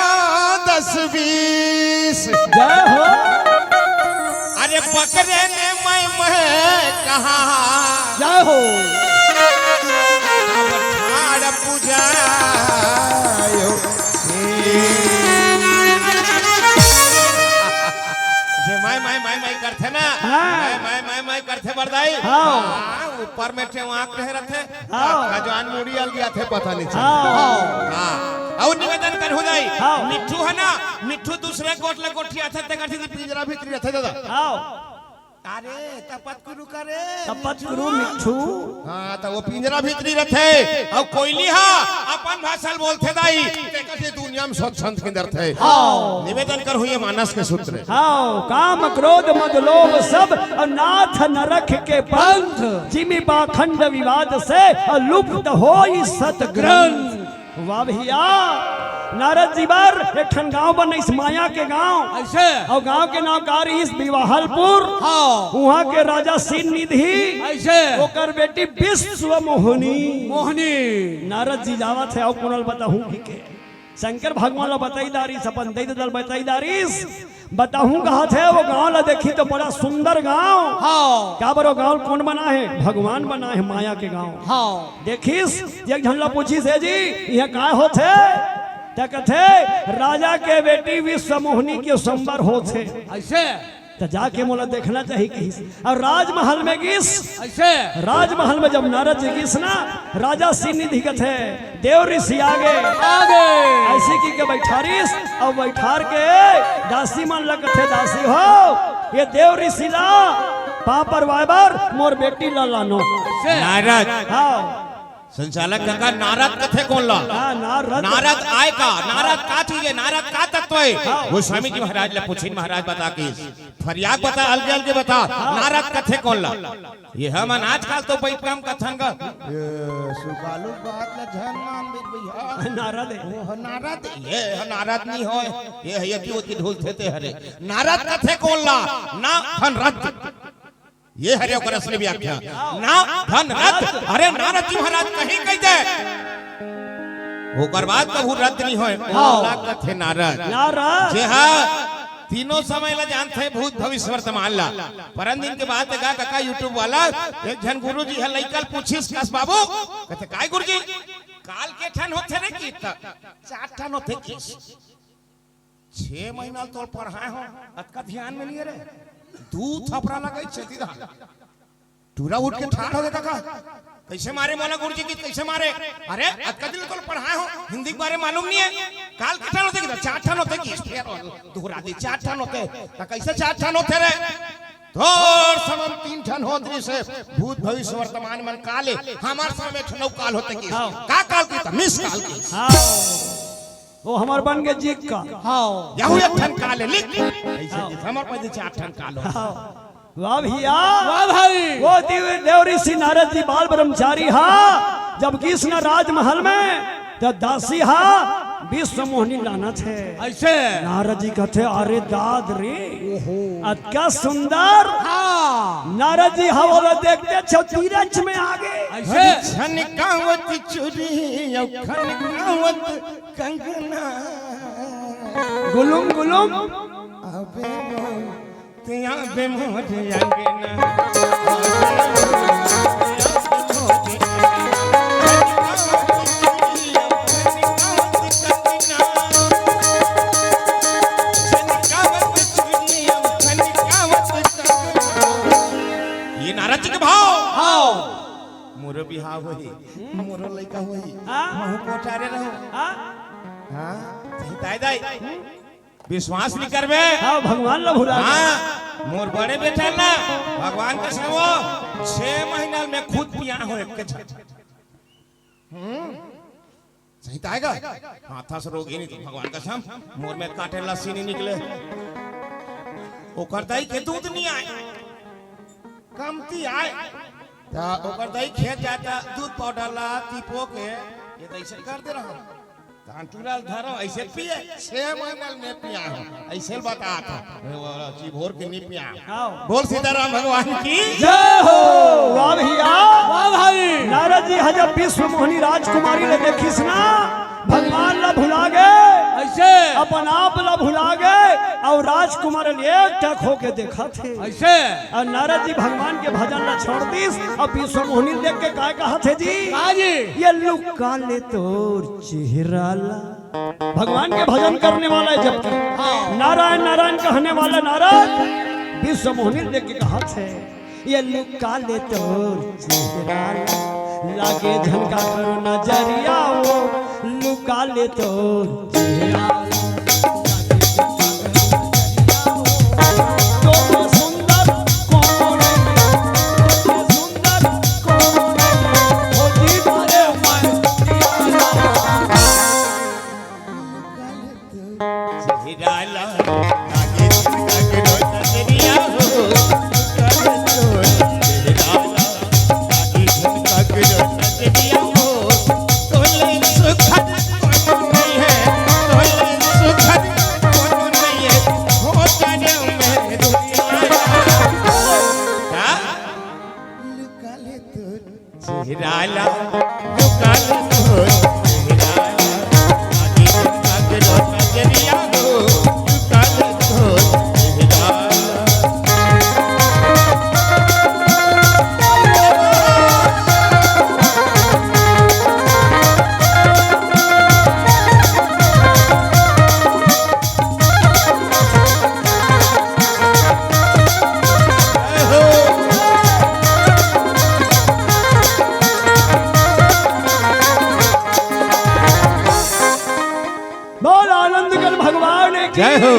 10-20 जय हो अरे बकरे ने मैं कहा जय हो अब ठाड़ पूजायो जे मैं करते ना मैं करते बरदाई ऊपर में थे आंख रहे रहते खजान मुड़ी अल गया थे पता नहीं चला और निवेदन कर हो जाई मिठू है ना मिठू दूसरे कोटले कोठिया थे ते गठी पिंजरा भीतरी रहते दादा आओ अरे तपत गुरु करे तपत गुरु मिठू हां तो वो पिंजरा भीतरी रहते और कोयली हा अपन भाषा बोलते दाई ते कथे दुनिया में सत संत के अंदर थे निवेदन कर हुए मानस के सूत्र आओ काम क्रोध मद लोभ सब नाथ नरख के पंथ जिमि पाखंड विवाद से लुप्त होई सत ग्रंथ वाह भैया नारद जी बार एक ठन गांव बन इस माया के गांव ऐसे और गांव के नाम कारिस विवाहलपुर वहाँ के राजा सिंह निधि ऐसे ओकर बेटी विश्व मोहनी मोहनी नारद जी जावत है और कुनल बताहूं के शंकर भगवान ला बताईदारी सपन दे दल बताईदारीस बताहूं कहा थे वो गांव ला देखी तो बड़ा सुंदर गांव हाँ क्या बरो गांव कौन बना है भगवान बना है माया के गांव हाँ देखिस एक झन ला पूछी से जी यह का होते क्या कहते राजा के बेटी विश्व मोहनी के संबर होते ऐसे तो जाके मोला देखना चाहिए किस और राजमहल में गिस ऐसे राजमहल में जब नारद जी गिस ना राजा सिंह निधि थे देव ऋषि आगे आगे ऐसे की के बैठारिस और बैठार के दासी मन लग थे दासी हो ये देव ऋषि ला पापर वाइबर मोर बेटी ला लानो नारद हाँ संचालक का नारद कथे कौन ला नारद आय का नारद का चीज है नारद का तत्व है वो स्वामी जी महाराज ले पूछिन महाराज बता के फरियाद बता अलगे अलगे बता नारद कथे कौन ला ये हम आजकल तो बैठ काम कथन का सुकालू बात ला ध्यान मान भैया नारद वो नारद ये नारद नहीं हो ये यति उति ढोल देते हरे नारद कथे कौन ला ना धन रत ये हरे ओकर असली व्याख्या ना धन रत अरे नारद जी महाराज कहीं कह दे ओकर बाद कहू रत नहीं होए ओला कथे नारद नारद जे हां तीनों समय ला जानते भूत भविष्य वर्तमान ला परन दिन के बाद गा काका YouTube वाला एक जन गुरु जी है लइकल पूछिस कस बाबू कहते काय गुरु जी काल के ठन होथे रे की चार ठन होथे की 6 महीना तो पढ़ाए हो अतका ध्यान में नहीं रे दू थपरा लगाई छेती दा टूरा उठ के ठाड़ हो गया का कैसे मारे मौला गुरु जी की कैसे मारे अरे अतका दिन तो पढ़ाए हो हिंदी के बारे मालूम नहीं है काल के ठन होते की 4 ठन होते की फिर दोहरा दी 4 ठन होते त कैसे 4 ठन होते रे थोर समम 3 ठन होतरी से भूत भविष्य वर्तमान मन काले हमार समय में ठनौ काल होते की का काल की त मिस काल की हाँ वो हमार बन गए जीक का हाँ यहू एक ठन काले लिख ऐसे हमार पे 4 ठन काल हो वाह भैया वाह भाई वो देव ऋषि नारद जी बाल ब्रह्मचारी हा जब कृष्ण राजमहल में तो दासी हा विश्व मोहनी लाना थे ऐसे नारद जी कहते अरे दाद रे अतका सुंदर हाँ नारद जी हवा देखते छो तीरथ में आगे ऐसे छनकावत चूड़ी औ खनकावत कंगना गुलुम गुलुम अबे ते आबे मोर अंगना ये नारद जी के भाव हाँ मोर बिहाव होई मोर लइका होई हाँ? महु कोठारे रहो हाँ हां सही ताई दाई विश्वास नहीं करबे हाँ भगवान ला भुला गए। हां मोर बड़े बेटा ना भगवान के सेवो 6 महीना में खुद पिया हो एक के सही ताएगा हाथा से रोगी नहीं तो भगवान का सम मोर में काटे लस्सी नहीं निकले ओकर दाई के दूध नहीं आए कमती आए ता ओकर दाई खेत जाता दूध पाउडर ला टीपो के ये तो ऐसे कर दे रहा कांटूराल धरो ऐसे पिए 6 महीना में पिया हूँ ऐसे बता था भोर के नहीं पिया आओ। बोल सीताराम भगवान की जय हो। वाह भैया वाह भाई नारद जी जब विश्व मोहिनी राजकुमारी ने देखिस ना भगवान ला भुला गए ऐसे अपन आप ला भुला गए और राजकुमार एक टक होके देखा थे ऐसे और नारद जी भगवान के भजन ला छोड़ दीस और विश्व मोहिनी देख के काय कहा थे जी काजी ये लुका ले तोर चेहरा ला भगवान के भजन करने वाला है जबकि हाँ। नारायण नारायण कहने वाला नारद विश्व मोहिनी देख के कहा थे ये लुका ले तोर चेहरा ला लागे झनका करो नजरिया वो लुका ले तोर चेहरा ला। तो सुंदर कौन है? तो सुंदर कौन है? हो जी मारे मैं हिराला आगे आगे रोज नजरिया हो हिराला आगे आगे रोज नजरिया हो तोले सुखद कौन नहीं है तोले सुखद कौन नहीं है हो जाने में दुनिया का लुका ले तो हिराला लुका ले तो हिराला आगे आगे रोज नजरिया हो लुका ले तो हिराला बोल आनंद कर भगवान की जय हो।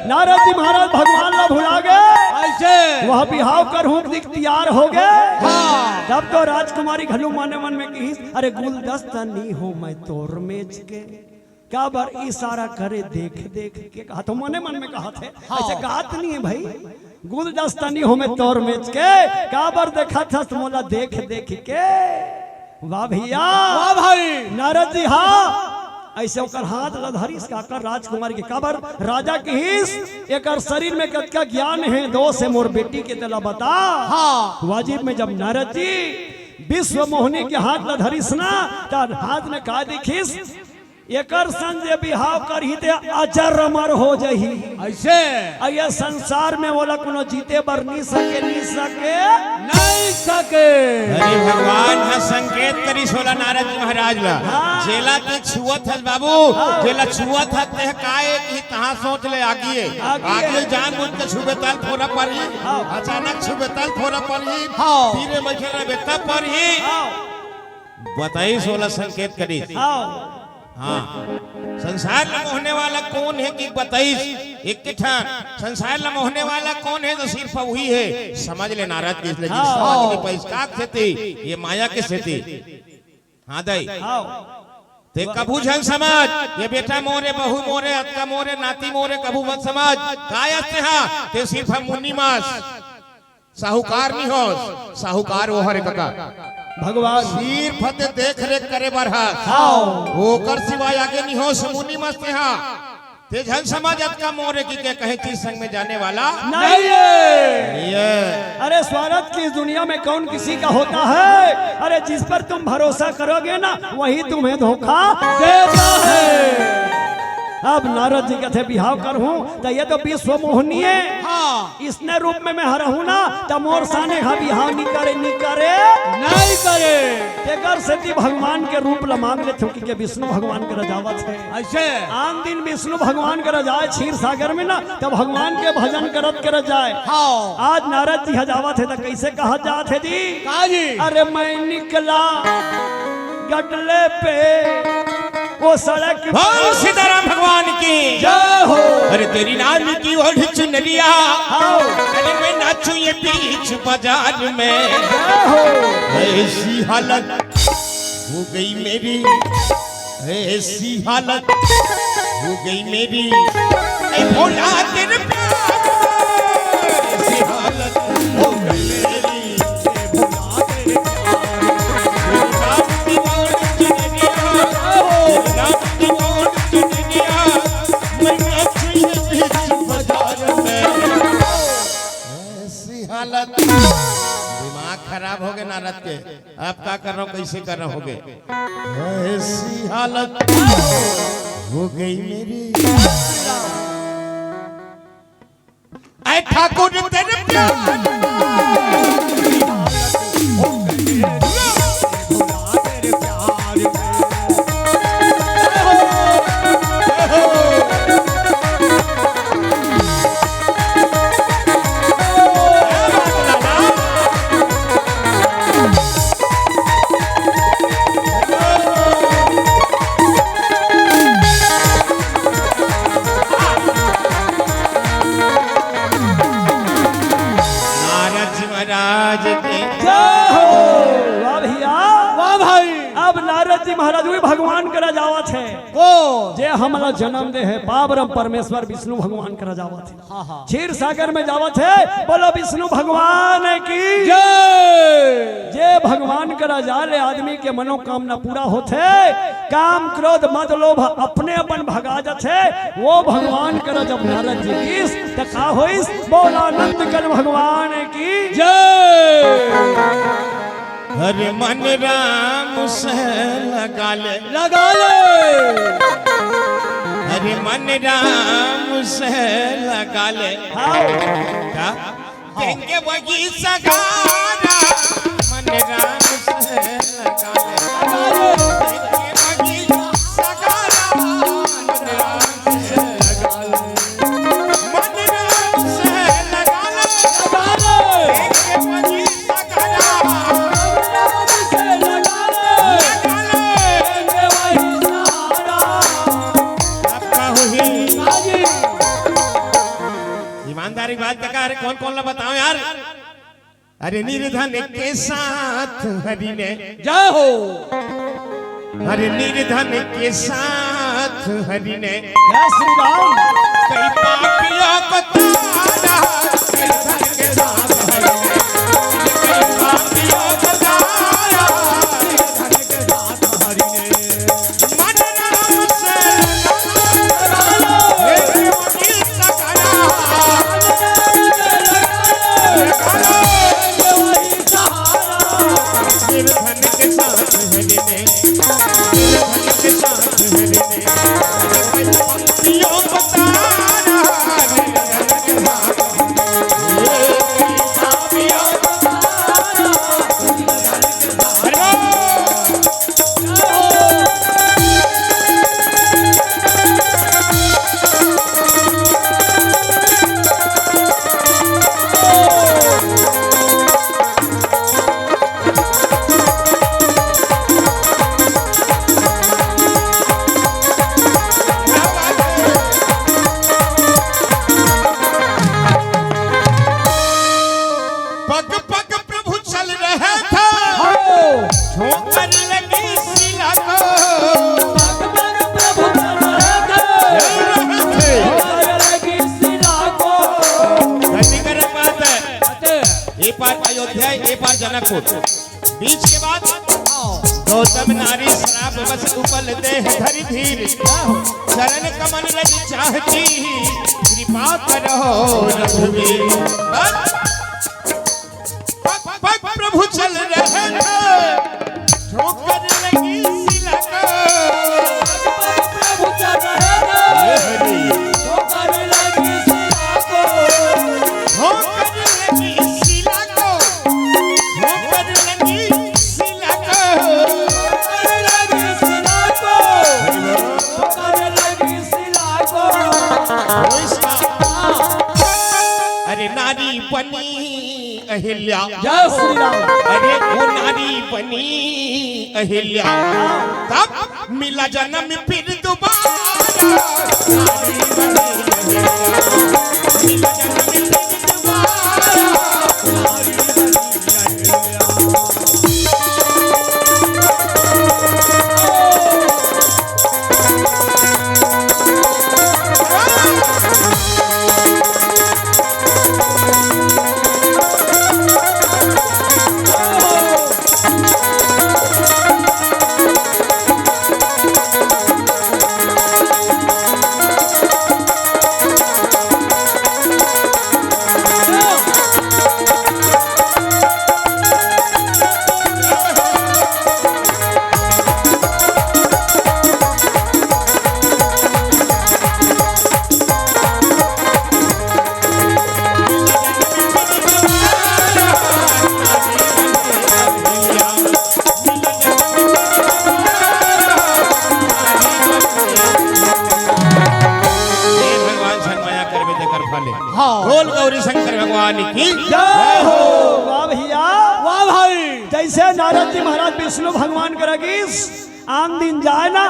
नारद जी महाराज भगवान ला भुला गए ऐसे वह बिहाव कर हूँ तैयार हो गए हाँ। तब तो राजकुमारी घलू माने मन में कही अरे गुलदस्ता नहीं हो मैं तोर मेज के क्या बार इशारा करे देख देख के कहा तो मने मन में कहा थे ऐसे गात नहीं है भाई गुलदस्ता नहीं हो मैं तोर मेज के क्या बार देखा था तो मोला देख देख के वाह भैया वाह भाई नारद जी हाँ ऐसे ओकर हाथ लधरिस का कर राजकुमारी के कबर राजा के हिस एकर शरीर में कतका ज्ञान है दो से मोर बेटी के तला बता हाँ। वाजिब में जब नारद जी विश्व मोहिनी के हाथ लधरिस ना त हाथ में का दिखिस एकर संजय बिहाव करही ते अजर अमर हो जही ऐसे आ ये संसार में बोला कोनो जीते बर नहीं सके नहीं सके अरे भगवान हा संकेत करी सोला नारद जी महाराज ला जेला ते छुअत हल बाबू जेला छुअत हत ते काए की तहां सोच ले आगिए आगे जान बुझ के छुबे ताल फोरा पर ही अचानक छुबे ताल फोरा पर ही हाँ। तीरे बैठे रहे बेता पर ही बताई सोला संकेत करी हाँ संसार में मोहने वाला कौन है कि बताइस एक के ठान संसार में मोहने वाला कौन है तो सिर्फ वही है समझ ले नारद की इसलिए समझ ले पैसा से थी ये माया के से थी हाँ दाई ते कभू जन समाज ये बेटा मोरे बहू मोरे अत्का मोरे नाती मोरे कभू मत समाज कायत से हाँ ते सिर्फ मुन्नी मास साहूकार नहीं हो साहूकार वो हरे कका भगवान सिर्फ ते देख रेख करे बर ओकर सिवाय आगे नहीं हो समुनी मस्त यहाँ ते जन समाजत का मोरे की के कहे चीज संग में जाने वाला नहीं है। ये अरे स्वार्थ की इस दुनिया में कौन किसी का होता है अरे जिस पर तुम भरोसा करोगे ना वही तुम्हें धोखा देता है। अब नारद जी कहते बिहाव कर हूँ तो ये तो विश्व मोहनी है हाँ। इसने रूप में मैं हरा हूँ ना तो मोर साने हा बिहाव नहीं करे नहीं करे तेकर से भगवान के रूप ला मांग ले थोकी के विष्णु भगवान के रजावत है ऐसे आन दिन विष्णु भगवान के रजाए क्षीर सागर में ना तो भगवान के भजन करत के रजाए हाँ। आज नारद जी हजावत है तो कैसे कहा जात है जी काजी अरे मैं निकला गटले पे वो सड़क बोल सीताराम भगवान की जय हो। अरे तेरी नाम की ओढ़ चुनरिया आओ अरे मैं नाचू ये बीच बाजार में जय हो। ऐसी हालत हो गई मेरी ऐसी हालत हो गई मेरी ऐ भोला तेरे प्यार ऐसी हालत हो गई मेरी ऐ भोला तेरे प्यार तेरी नाम की ओढ़ चुनरिया तेरी नाम खराब हो गए नारद के। आप क्या कर रहा हूँ, कैसे कर रहा होगे? ऐसी हालत हो गई मेरी, ऐ ठाकुर तेरे प्यार महाराज वही भगवान करा जावत है को जे हमला जन्म दे है पावरम परमेश्वर विष्णु भगवान करा जावत है। हाँ हाँ क्षीर सागर में जावत है, बोलो विष्णु भगवान की जय। जे भगवान करा जाले आदमी के मनोकामना पूरा होते, काम क्रोध मद लोभ अपने अपन भगा जात है। वो भगवान करा जब नारद जी किस तका होइस, बोला नंद कर भगवान की जय। हरे मन राम से लगा ले, हरे मन राम से लगा ले। क्या देंगे वही सगारा, मन राम से लगा ले, देंगे वही सगारा, मन राम से लगा ले, मन राम से लगा ले, देंगे वही सगारा। ईमानदारी बात का अरे कौन कौन ला बताओ यार। अरे निर्धन के साथ हरि ने जय हो, अरे निर्धन के साथ हरि ने जय श्री राम। कई पापियों को तारा, निर्धन के साथ हरि ने कई पापियों को तारा, निर्धन के साथ हरि ने मन राम से लगा ले, वकील सगाया। निर्धन के साथ हरि ने, निर्धन के साथ हरि ने कई पापियों को तारा, निर्धन के साथ कई पापियों को तारा, निर्धन के साथ। पग पग प्रभु चल रहे थे, ठोकर लगी शिला को, घटी कर बात है। ये पार अयोध्या, ये पार जनकपुर, बीच के बाद गौतम नारी शराब बस उपल देह धरि धीर, चरण कमल रज चाहती, कृपा करो रघुवीर। प्रभु चल रहे थे, ठोकर लगी शिला को, प्रभु चल रहे थे, ठोकर लगी शिला को, ठोकर लगी शिला को, ठोकर लगी शिला को, ठोकर लगी शिला को, ठोकर लगी शिला को। अरे नारी बनी अहिल्या, जय श्री राम। अरे वो नारी बनी अहिल्या, तब मिला जन्म फिर दोबारा, नारी बनी अहिल्या, मिला जन्म फिर दोबारा, नारी बनी अहिल्या। देखा ले। हाँ। बोल गौरी शंकर भगवान की जय हो। वाह भैया वाह भाई। जैसे नारद जी महाराज विष्णु भगवान का रगीस आन दिन जाए ना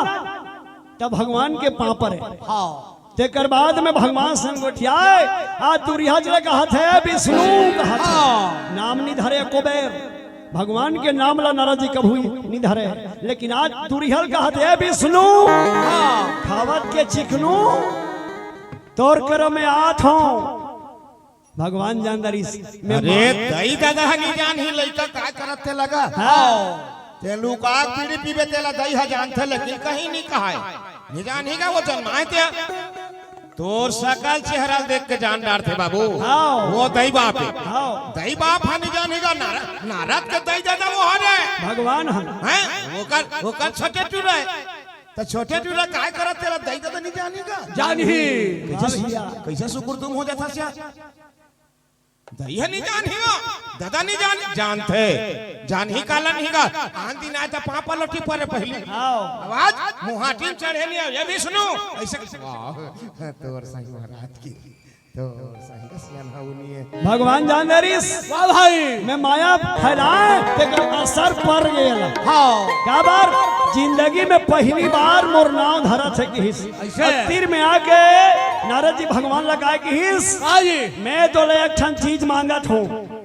तब भगवान के पाँव पर है। हाँ तेकर बाद में भगवान संग गोठियाए आज दुरिया जले का हाथ है विष्णु का हाथ है। हाँ। नाम निधरे कुबेर भगवान के नाम ला नारद जी कभू निधरे लेकिन आज दुरिहल का हाथ है विष्णु खावत के चिकनू तोर कर में आठ हो भगवान जानदारी में अरे दई दादा नहीं जान ही लइका का करत थे लगा ते लुका पीड़ी पीबे तेला दई ह जानथे लेकिन कहीं नहीं कहा है नहीं जान ही का वो जन्माए थे तोर सकल चेहरा देख के जान डार थे बाबू हाँ। वो दई बाप है हाँ। दई बाप है नहीं जानेगा नारद के दई दादा वो है भगवान हम हैं वो कर छोटे टूरा है तो छोटे टूरा काय करत तेरा दई दादा नहीं जानेगा जानी कैसे शुक्र तुम हो जाता सिया दई नहीं जान ही दादा नहीं जानते जान ही काला नहीं का आन दिन आया था पापा लोटी पर पहले आवाज मुहाटी चढ़े नहीं ये भी सुनो ऐसे तोर सही महाराज की तोर सही का सियाना उनी है भगवान जानदारी वाह भाई। मैं माया फैलाए तेकर असर पड़ गया हाँ क्या बार जिंदगी में पहली बार मोर नाव धरा थे कि हिस ऐसे? तीर में आके नारद जी भगवान लगाए कि हिस मैं तो ले एक ठन चीज मांगत हूँ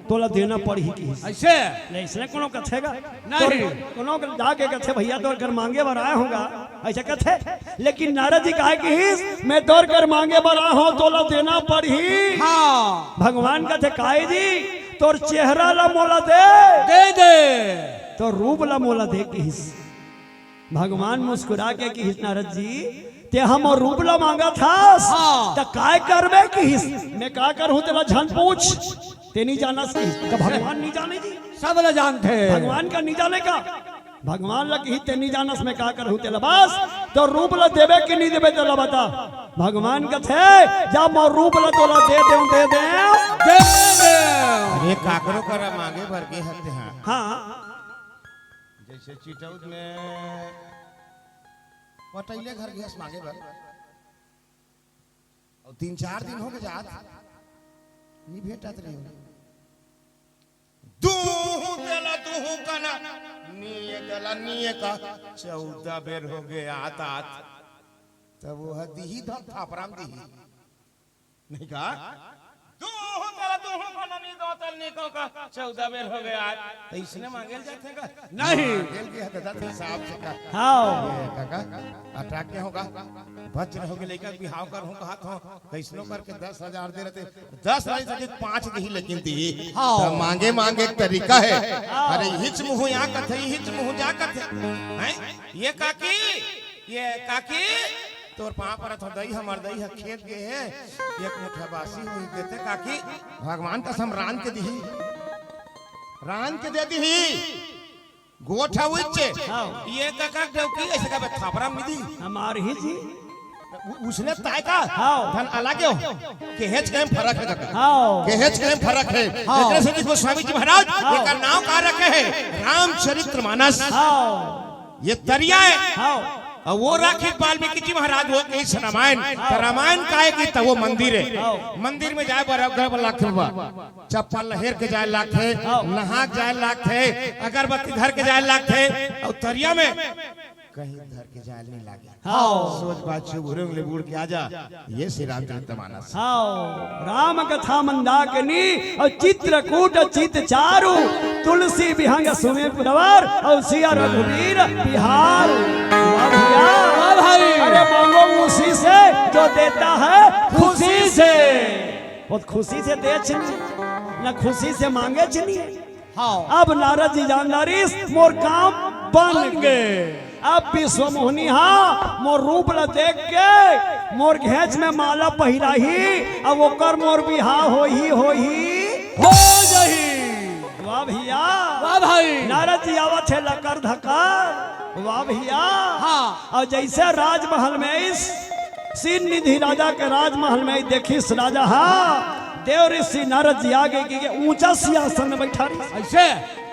तोला देना पड़ी कि हिस ऐसे नहीं इसने कोनो कथेगा नहीं। कोनो जाके कथे भैया तोर कर मांगे बर आया होगा ऐसा कथे लेकिन नारद जी कहे कि हिस मैं तोर कर मांगे बर आया हूँ तोला देना पड़ी हाँ भगवान कथे काहे जी तोर चेहरा ला मोला दे दे तो रूप ला मोला दे कि हिस भगवान मुस्कुरा के कि नारद जी ते हम और रूप ला मांगा था हाँ। तो काय करबे कि हिस मैं का करूं तेरा झन पूछ ते नहीं जाना सी तो भगवान नहीं जाने जी सब ल जानते भगवान का नहीं जाने का भगवान ला कि ते नहीं जानस मैं का करूं तेला बस तो रूप ला देबे कि नहीं देबे तेला बता भगवान का थे जब मोर रूप ला तोला दे दे अरे काकरो करा मांगे भर के हते हैं हाँ जैसे चिटौद में पटैले घर गैस मांगे भर और 3-4 दिन हो गए जात नहीं भेटत रही तू देला तू कना निये देला निये का 14 बेर हो गए आत तब वो हदी था थापराम दी नहीं का तू कना नहीं दो तल नहीं का 14 बेर हो गए आज तो इसने मांगेल जाते का नहीं मांगेल के दादा हिसाब से का हाँ काका अटैक क्या होगा बच रहोगे लेकर बिहाव कर हूं कहा था कैसनो करके 10,000 दे रहे थे 10 नहीं सके 5 दी लेकिन दी हाँ। तो मांगे मांगे एक तरीका है अरे हिच मुंह यहाँ कथे हिच मुंह जा कथे हैं ये काकी तोर पाँव पर तो दही हमर दही खेत गए हैं एक मुठ्ठा बासी हुई देते काकी भगवान का सम रान के दी रान के दे दी गोठा उच्चे ये काका डौकी ऐसे का थापराम निधि हमार ही जी उसने तय का हाँ। धन अलग हो केहेज के फर्क है काका हाँ केहेज के फर्क है इतने से देखो स्वामी जी महाराज एक नाम का रखे है रामचरितमानस हाँ ये दरिया है हाँ और वो राखी वाल्मीकि जी महाराज हो गई रामायण तो रामायण का है कि तो वो मंदिर है मंदिर में जाए बराबर लाख रुपया चप्पल लहेर के जाए लाख है नहा जाए लाख है अगरबत्ती धर के जाए लाख है और तरिया में कहीं धर के जाए नहीं लागे हाँ सोच बात शुभ उंगली बूढ़ के आजा ये श्री रामचरितमानस हाँ राम कथा मंदाकिनी और चित्रकूट चित चारु तुलसी विहंग सुमे पुरवर और सिया रघुवीर बिहार वाह भैया वाह भाई। अरे मांगो उसी से जो देता है खुशी से बहुत खुशी से दे छनी ना खुशी से मांगे छनी हाँ अब नारद जी जानदारी मोर काम बन गए अब विश्व मोहनी मोर रूप ला देख के मोर घेच में माला पहिरा ही अब ओकर मोर बिहार हो जही वाह भैया वाह भाई। नारद जी आवत है लकर धकर वाह भैया हाँ। और जैसे राजमहल में इस सिर निधि राजा के राजमहल में देखिस राजा देव ऋषि नारद जी आगे की ऊंचा सिंहासन में बैठा ऐसे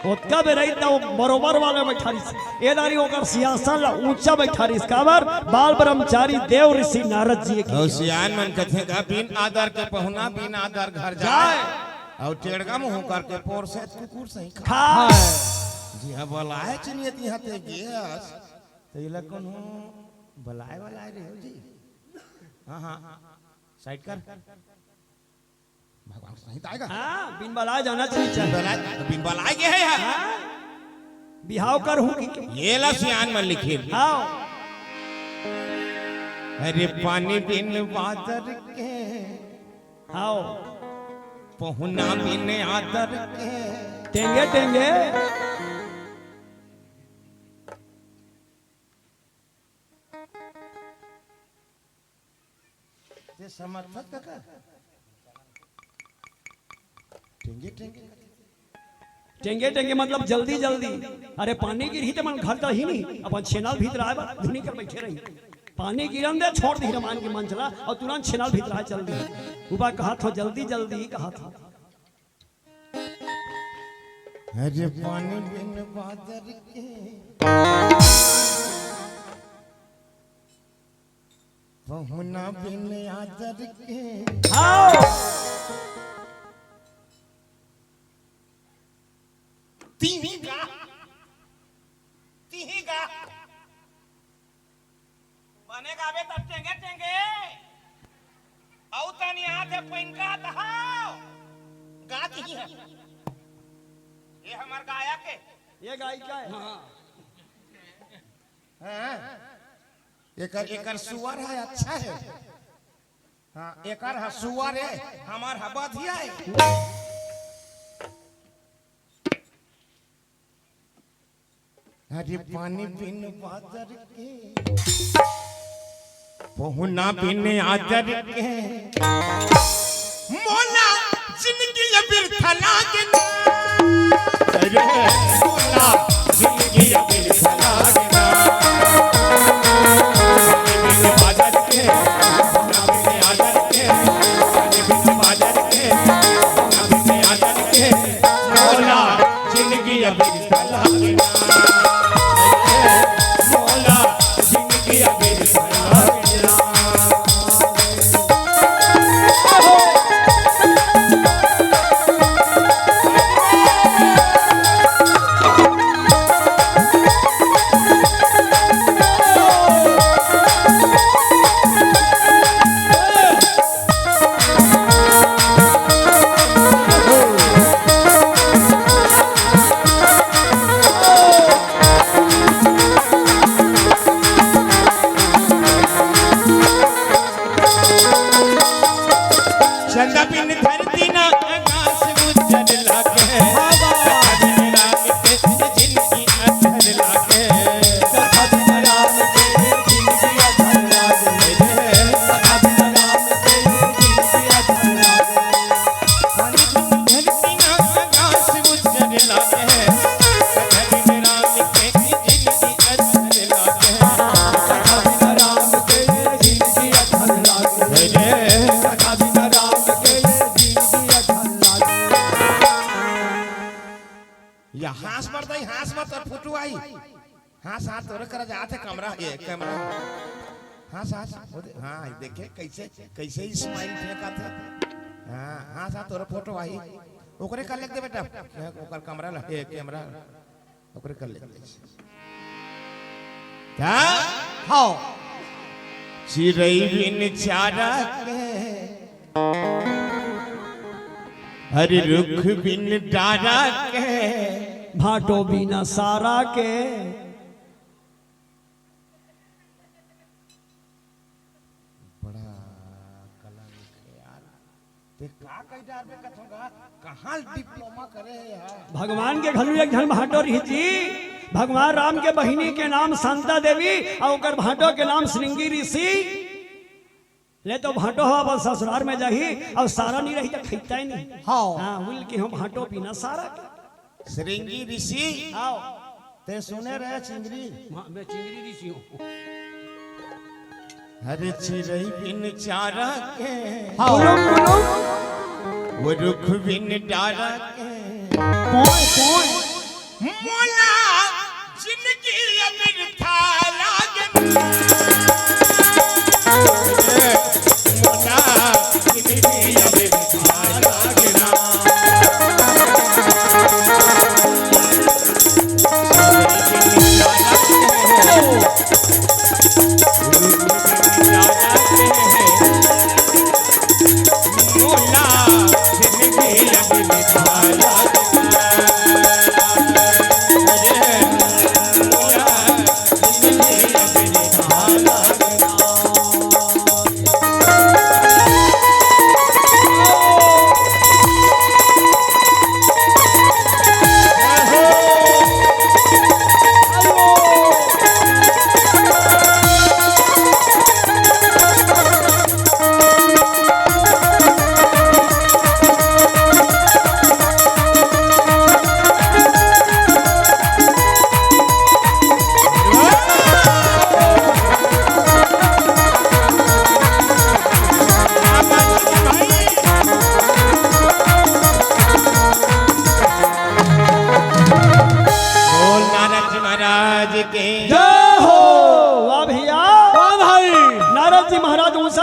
ओतका बे रही वो बरोबर वाले बैठारी ए दारी ओकर सिंहासन ला ऊंचा बैठारी काबर बाल ब्रह्मचारी देव ऋषि नारद जी के और सियान मन कथे का बिन आदर के पहुना बिन आदर घर जाए और टेड़गा मुंह करके पोर से कुकुर सही खा खाए जी हां बोलाए चिनियत यहाँ ते गैस तो ये कौन हो बुलाए वाला रे हो जी हां हां साइड कर भगवान सही आएगा हाँ बिन बलाए जाना चाहिए बिन बुलाए के है यार बिहाव कर हूँ कि ये ला सियान में लिखे हाँ अरे पानी बिन बादर के हाँ पहुना बिन आदर के टेंगे टेंगे ये समर्थक का टेंगे टेंगे टेंगे टेंगे मतलब जल्दी जल्दी अरे पानी गिरी तो मन घर तो ही नहीं अपन छेनाल भीतर आए बा धुनी कर बैठे रही पानी गिरन दे छोड़ दी रमान के मन चला और तुरंत छेनाल भीतर आए चल दी ऊपर कहा था जल्दी जल्दी कहा था अरे पानी बिन बादर के पहुना बिन आदर के हाँ तीहिगा बनेगा बे तब टेंगे टेंगे औ तनी हाथ है पैनका दहाओ गाती है ये हमार गाया के ये गाय क्या है हाँ एकर सुअर है अच्छा है हाँ एकर है सुअर है हमार हबधिया है अरे पानी बिन बादर के पहुना बिन आदर के मोला जिंदगी बिरथा लागे अरे मोला जिंदगी बिरथा लागे बिन बादर के पहुना बिन आदर के बिन बादर के पहुना बिन आदर के मोला जिंदगी बिरथा लागे चंदा बिन धरती ना आकाश उज्जर लागे कथा बिन राम के जिंदगी अधर लागे कथा बिन राम के जिंदगी अधर लागे कथा बिन राम के जिंदगी अधर लागे धरती ना आकाश उज्जर लागे कथा बिन राम के जिंदगी अधर लागे कथा बिन राम के जिंदगी अधर लागे कथा बिन या हाथ मरता ही हाथ मत और फुटू आई हाथ हाथ तोरे कर जाते कमरा ये कैमरा हाथ हाथ हाँ देखे कैसे कैसे स्माइल फेंका था हाँ हाथ हाथ तोरे फोटो आई ओकरे कर लेते बेटा ओकर कैमरा ला ये कैमरा ओकरे कर लेते क्या हाँ चिरई बिन चारा के हरि रुख बिन डारा के भाटो बिना सारा के बड़ा कला लिखे यार ते का कई डार में कथोगा कहां डिप्लोमा करे यार भगवान के घलू एक जन भाटो रही जी भगवान राम के बहिनी के नाम शांता देवी और ओकर भाटो के नाम श्रृंगी ऋषि ले तो भाटो हो बस ससुराल में जाही और सारा नहीं रही तो खींचता ही नहीं हाँ विल के हम भाटो बिना सारा के श्रृंगी ऋषि आओ ते सुने रहे चिंगरी मैं चिंगरी ऋषि हूँ हरे चिरई बिन चारा के बोलो बोलो वो रुख बिन डारा के कौन कौन मोला जिंदगी अमृता लागे मोला जिंदगी अमृता लागना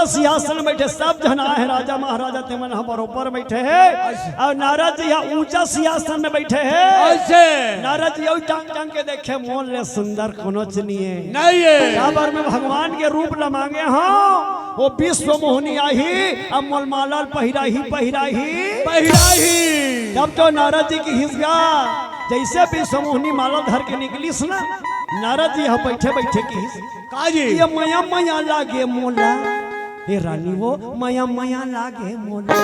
सिंहासन में बैठे सब जना है राजा महाराजा तेमन यहाँ बरोबर बैठे हैं और नारद जी यहाँ ऊंचा सिंहासन में बैठे हैं। नारद जी टांग टांग के देखे मोल ले सुंदर कोनो चनिए नहीं है बार में भगवान के रूप ल मांगे हाँ वो विश्व मोहनी आई अब मोलमाला पहिरा ही तब तो नारद जी की हिस्सा जैसे विश्व मोहनी माला धर के निकलीस ना नारद जी यहाँ बैठे बैठे की काजी ये मया मया लागे मोला हे रानी वो मया मया लागे मोला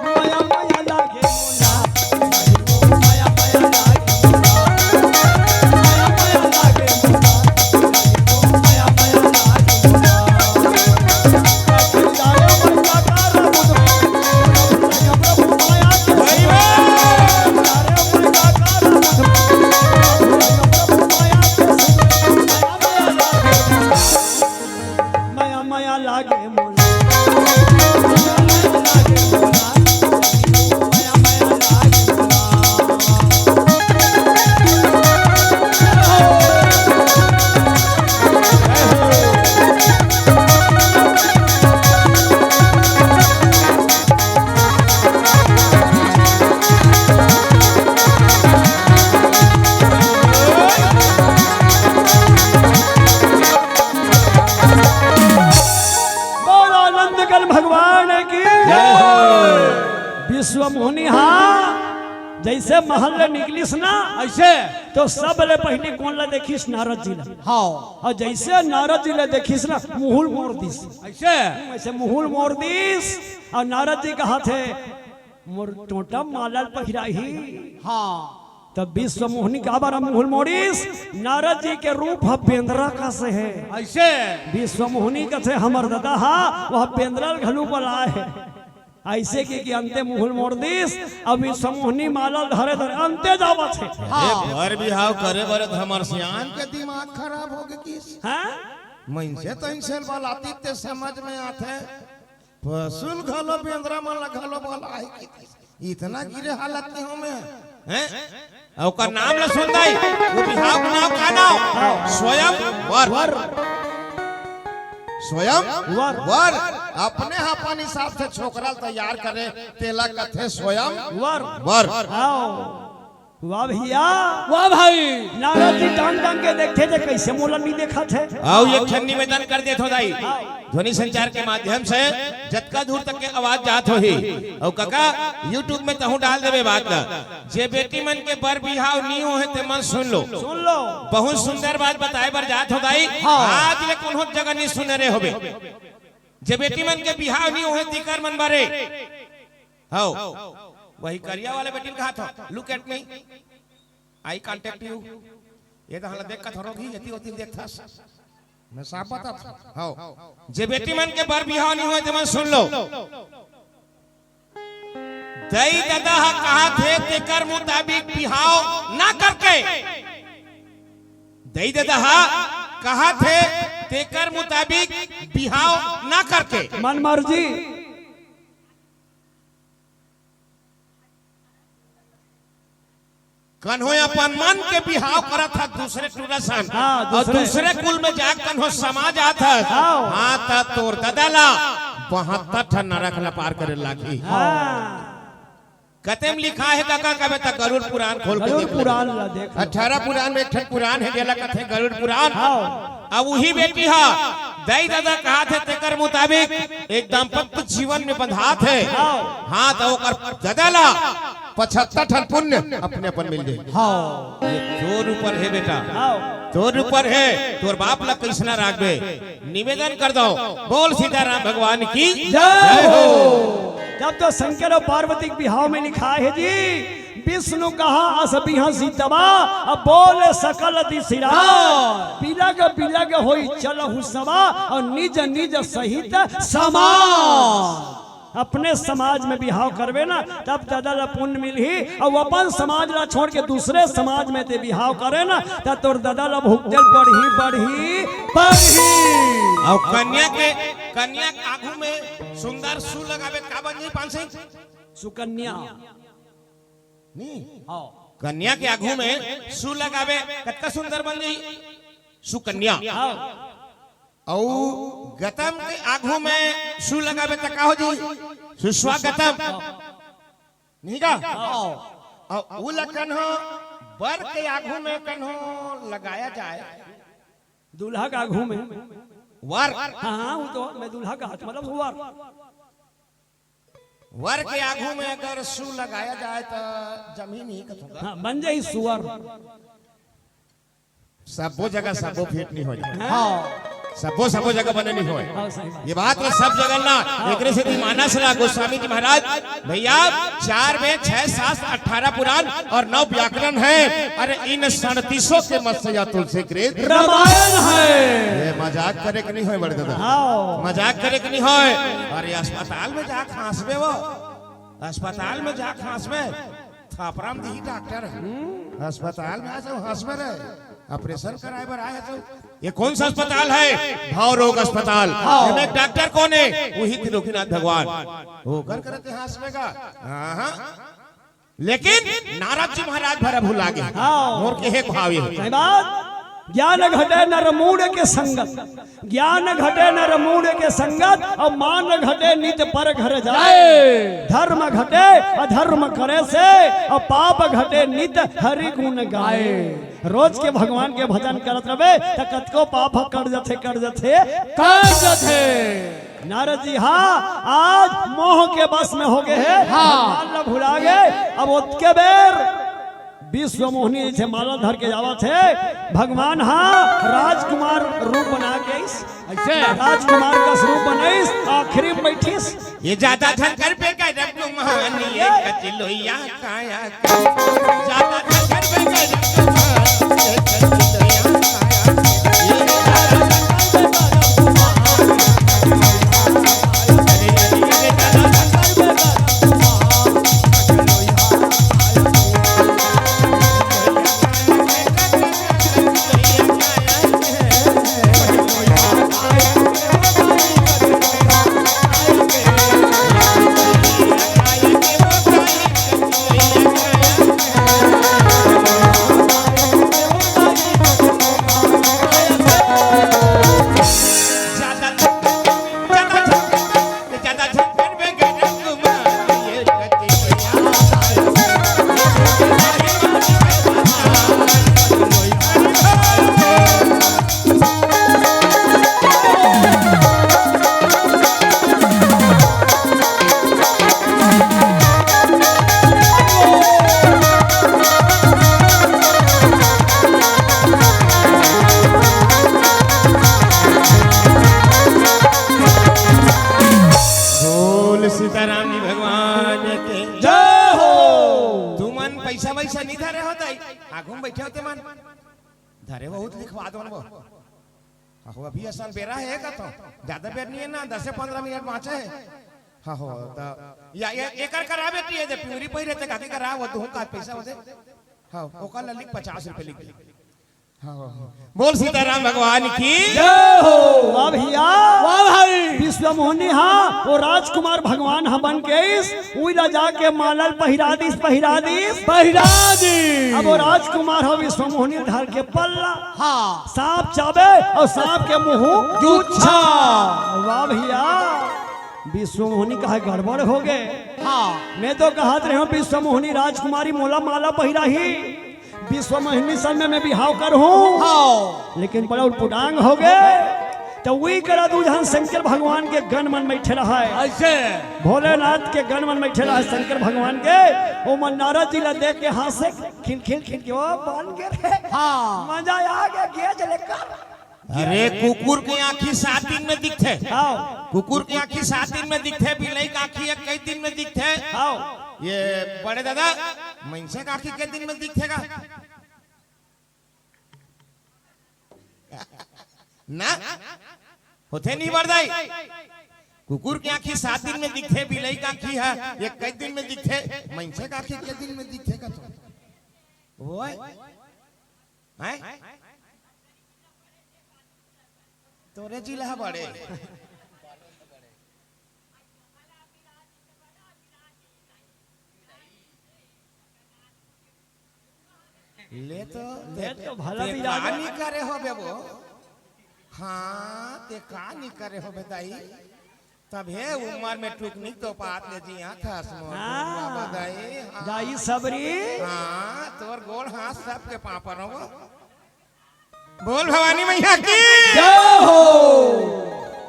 मया मया लागे मोला मया मया लागे मोला मया मया लागे मोला मया मया लागे मोला मया लागे मोला भगवान की विश्व मोहनी हाँ जैसे महल निकलिस ना ऐसे तो सब ले पहले कौन ला देखिस नारद जी हाँ और जैसे नारद जी ले देखिस ना मुहुल मोड़ दिस ऐसे मुहुल मोड़ दिस और नारद जी कहा थे मोर टोटा माला पहिराही हाँ तब विश्व मोहनी का बारा मुहुल मोड़िस नारद जी के रूप पेंद्रा का से है ऐसे विश्व मोहनी का से हमर दादा हा वह पेंद्रल घलू बला है ऐसे कि अंते मुहुल मोड़ दिस अब विश्व मोहनी माला धरे धरे अंते जावत है हाँ। भर बिहाव करे बरे हमर सियान के दिमाग खराब हो गए किस हैं मन से तो इनसे बालाती ते समझ में आते पसुल घलो पेंद्रा माला घलो बाला है इतना गिरे हालत नहीं हो में हैं और का नाम ले सुन दाई वो बिहाव का नाम का नाम स्वयं वर स्वयं वर अपने अपन हिसाब से छोकरा तैयार करे तेला कथे स्वयं वर वाह भैया वाह भाई नारद जी टांग टांग के देखते थे कैसे मोला नहीं देखा थे आओ ये क्षण निवेदन कर दे थो दाई ध्वनि संचार के माध्यम से जतका दूर तक के आवाज जात हो ही और काका YouTube में तहु डाल देवे बात जे बेटी मन के बर बिहाव नहीं हो है ते मन सुन लो बहुत सुंदर बात बताए बर जात हो दाई आज ले कोनो जगह नहीं सुने रे होबे जे बेटी मन के बिहाव नहीं हो है तिकर मन बारे हाउ वही करिया वाले बेटी कहा था look at me eye contact you ये तो हला देख का थोरो भी यति होती देखता मैं साफ बता हां जे बेटी मन के बर बिहाव नहीं हुए तो मन सुन लो दई दादा कहा थे तेकर मुताबिक बिहाव ना करके दई दादा कहा थे तेकर मुताबिक बिहाव ना करके मन मर्जी कन्हो अपन मन के बिहाव करा था दूसरे टूरसन हाँ, और दूसरे कुल में जा कन्हो समाज आता हाँ। हाँ ता तोर ददाला 72 ठन नरक ला पार करे लागी हाँ कते में लिखा है काका कबे तक गरुड़ पुराण खोल के गरुड़ देख ले। पुराण ला देख 18 पुराण में एक ठन पुराण है जेला कथे गरुड़ पुराण हाँ अब वही बेटी हा दाई दादा कहा थे तेकर मुताबिक एक दाम्पत्य जीवन में बंधा थे हाँ तो ओकर ददाला 75 ठन पुण्य अपने अपन मिल जाए हाँ ये तोर ऊपर है बेटा हाँ तोर ऊपर है तोर बाप ला कैसना राखबे निवेदन कर दो बोल सीताराम भगवान की जय हो। जब तो शंकर और पार्वती के बिहाव में लिखा है जी विष्णु कहा असबिहा सीतवा अब बोले सकल दिशिरा बिलग होई चलहु सवा और निज निज सहित समान अपने समाज में बिहाव करवे ना तब दादा पुण्य मिलही और अपन समाज ला छोड़ के दूसरे समाज में ते बिहाव करे ना तब तोर दादा ला भुगतल बढ़ी और कन्या के आगू में सुंदर सू लगावे का बन जाई 500 सुकन्या नहीं हाँ कन्या के आगू में सू लगावे कितना सुंदर बन जाई सुकन्या हाँ औ गतम के आगू में सू लगावे त का हो जी सुस्वागतम नहीं का और उ लखन हो बर के आगू में कन्हो लगाया जाए दूल्हा का आगू में वर हाँ वो तो मैं दूल्हा का हाथ मतलब वर वर के आगू में अगर सू लगाया जाए तो जमीन ही कथूंगा हाँ बन जाई सुअर सबो जगह सबो फिट नहीं हो जाए हाँ सबो जगह बने नहीं होए हाँ सही बात। ये बात तो सब जगह ना एकरे से मानस ला गोस्वामी जी महाराज भैया 4 में 6 7 18 पुराण और 9 व्याकरण है अरे इन 37 के मत से या तुलसी कृत रामायण है ये मजाक करे कि नहीं होए बड़े दादा हाँ मजाक करे कि नहीं होए अरे अस्पताल में जा खांसबे वो अस्पताल में जा खांसबे थापराम दी डॉक्टर अस्पताल में ऐसे हंसबे रहे ऑपरेशन कराए बर आए तो ये कौन सा अस्पताल है भाव रोग अस्पताल इसमें एक डॉक्टर कौन है वही त्रिलोकीनाथ भगवान वो कर करते हंसबे का हाँ लेकिन नारद जी महाराज भरा भुला गए मोर के एक भाव ये सही बात ज्ञान घटे नर मूड के संगत ज्ञान घटे नर मूड के संगत और मान घटे नित पर घर जाए धर्म घटे अधर्म करे से और पाप घटे नित हरि गुण गाए रोज के भगवान के भजन करत रहे त कतको पाप कर जथे नारद जी हाँ आज मोह के बस में हो गए हैं हाँ भुला गए अब उसके बेर विश्व मोहिनी से माला धर के जावा थे भगवान हाँ राजकुमार रूप बना के ऐसे राजकुमार का स्वरूप बनाइस आखिरी में बैठीस ये ज्यादा धनकर पे का रब महानी ये कचिलोया काया ज्यादा धनकर पे का रब महानी ये कचिलोया सीताराम जी भगवान के जय हो तुमन पैसा वैसा नहीं धरे होता आगू में बैठे होते मन धरे बहुत लिखवा दो वो हो अभी असल बेरा है का तो ज्यादा बेर नहीं है ना 10 से 15 मिनट बाँचे है हाँ हो तो या एकर करा बेटी है जब प्यूरी पही रहते काके करा वो दो का पैसा होते हाँ ओका ला लिख 50 रुपए लिख हाँ बोल सीताराम भगवान की जय हो वाह भैया वाह भाई विश्व विश्वमोहिनी हाँ वो राजकुमार भगवान हाँ बन के इस उइला जाके मालल पहिरा दी अब वो राजकुमार हो विश्वमोहिनी धर के पल्ला हाँ सांप चाबे और सांप के मुंह जूच्छा। वाह भैया विश्वमोहिनी कहा गड़बड़ हो गए। हाँ मैं तो कहत रहे हूँ विश्वमोहिनी राजकुमारी मोला माला पहिरा ही विश्वमोहिनी समय में बिहाव कर हूँ हाँ लेकिन बड़ा उटपुटांग हो गए। तो वही करा दू जहां शंकर भगवान के गण मन बैठे रहा है ऐसे भोलेनाथ के गण मन बैठे रहा है शंकर भगवान के वो मन नारद जी ला देख के हंसे खिल खिल खिल के ओ बन के रे हाँ मजा आ गया गेज लेकर। अरे कुकुर की आंखी 7 दिन में दिखते, आओ कुकुर की आंखी 7 दिन में दिखते, बिलाई की आंखी कई दिन में दिखते। आओ ये बड़े दादा मनसे की आंखी कितने दिन में दिखेगा ना होते नहीं बरदाई। कुकुर की आंखी 7 दिन में दिखते, बिलाई की आंखी है ये कई दिन में दिखते, मनसे की आंखी कितने दिन में दिखेगा तो वो है तोरे जिला बड़े ले तो भला भी नहीं करे हो बेबो। हाँ ते का नहीं करे हो बताई तब है उम्र में टुकनी तो पात ले जी था बताई। दाई सबरी हाँ तोर गोल हाथ सबके पापर हो बोल भवानी मैया की जय हो।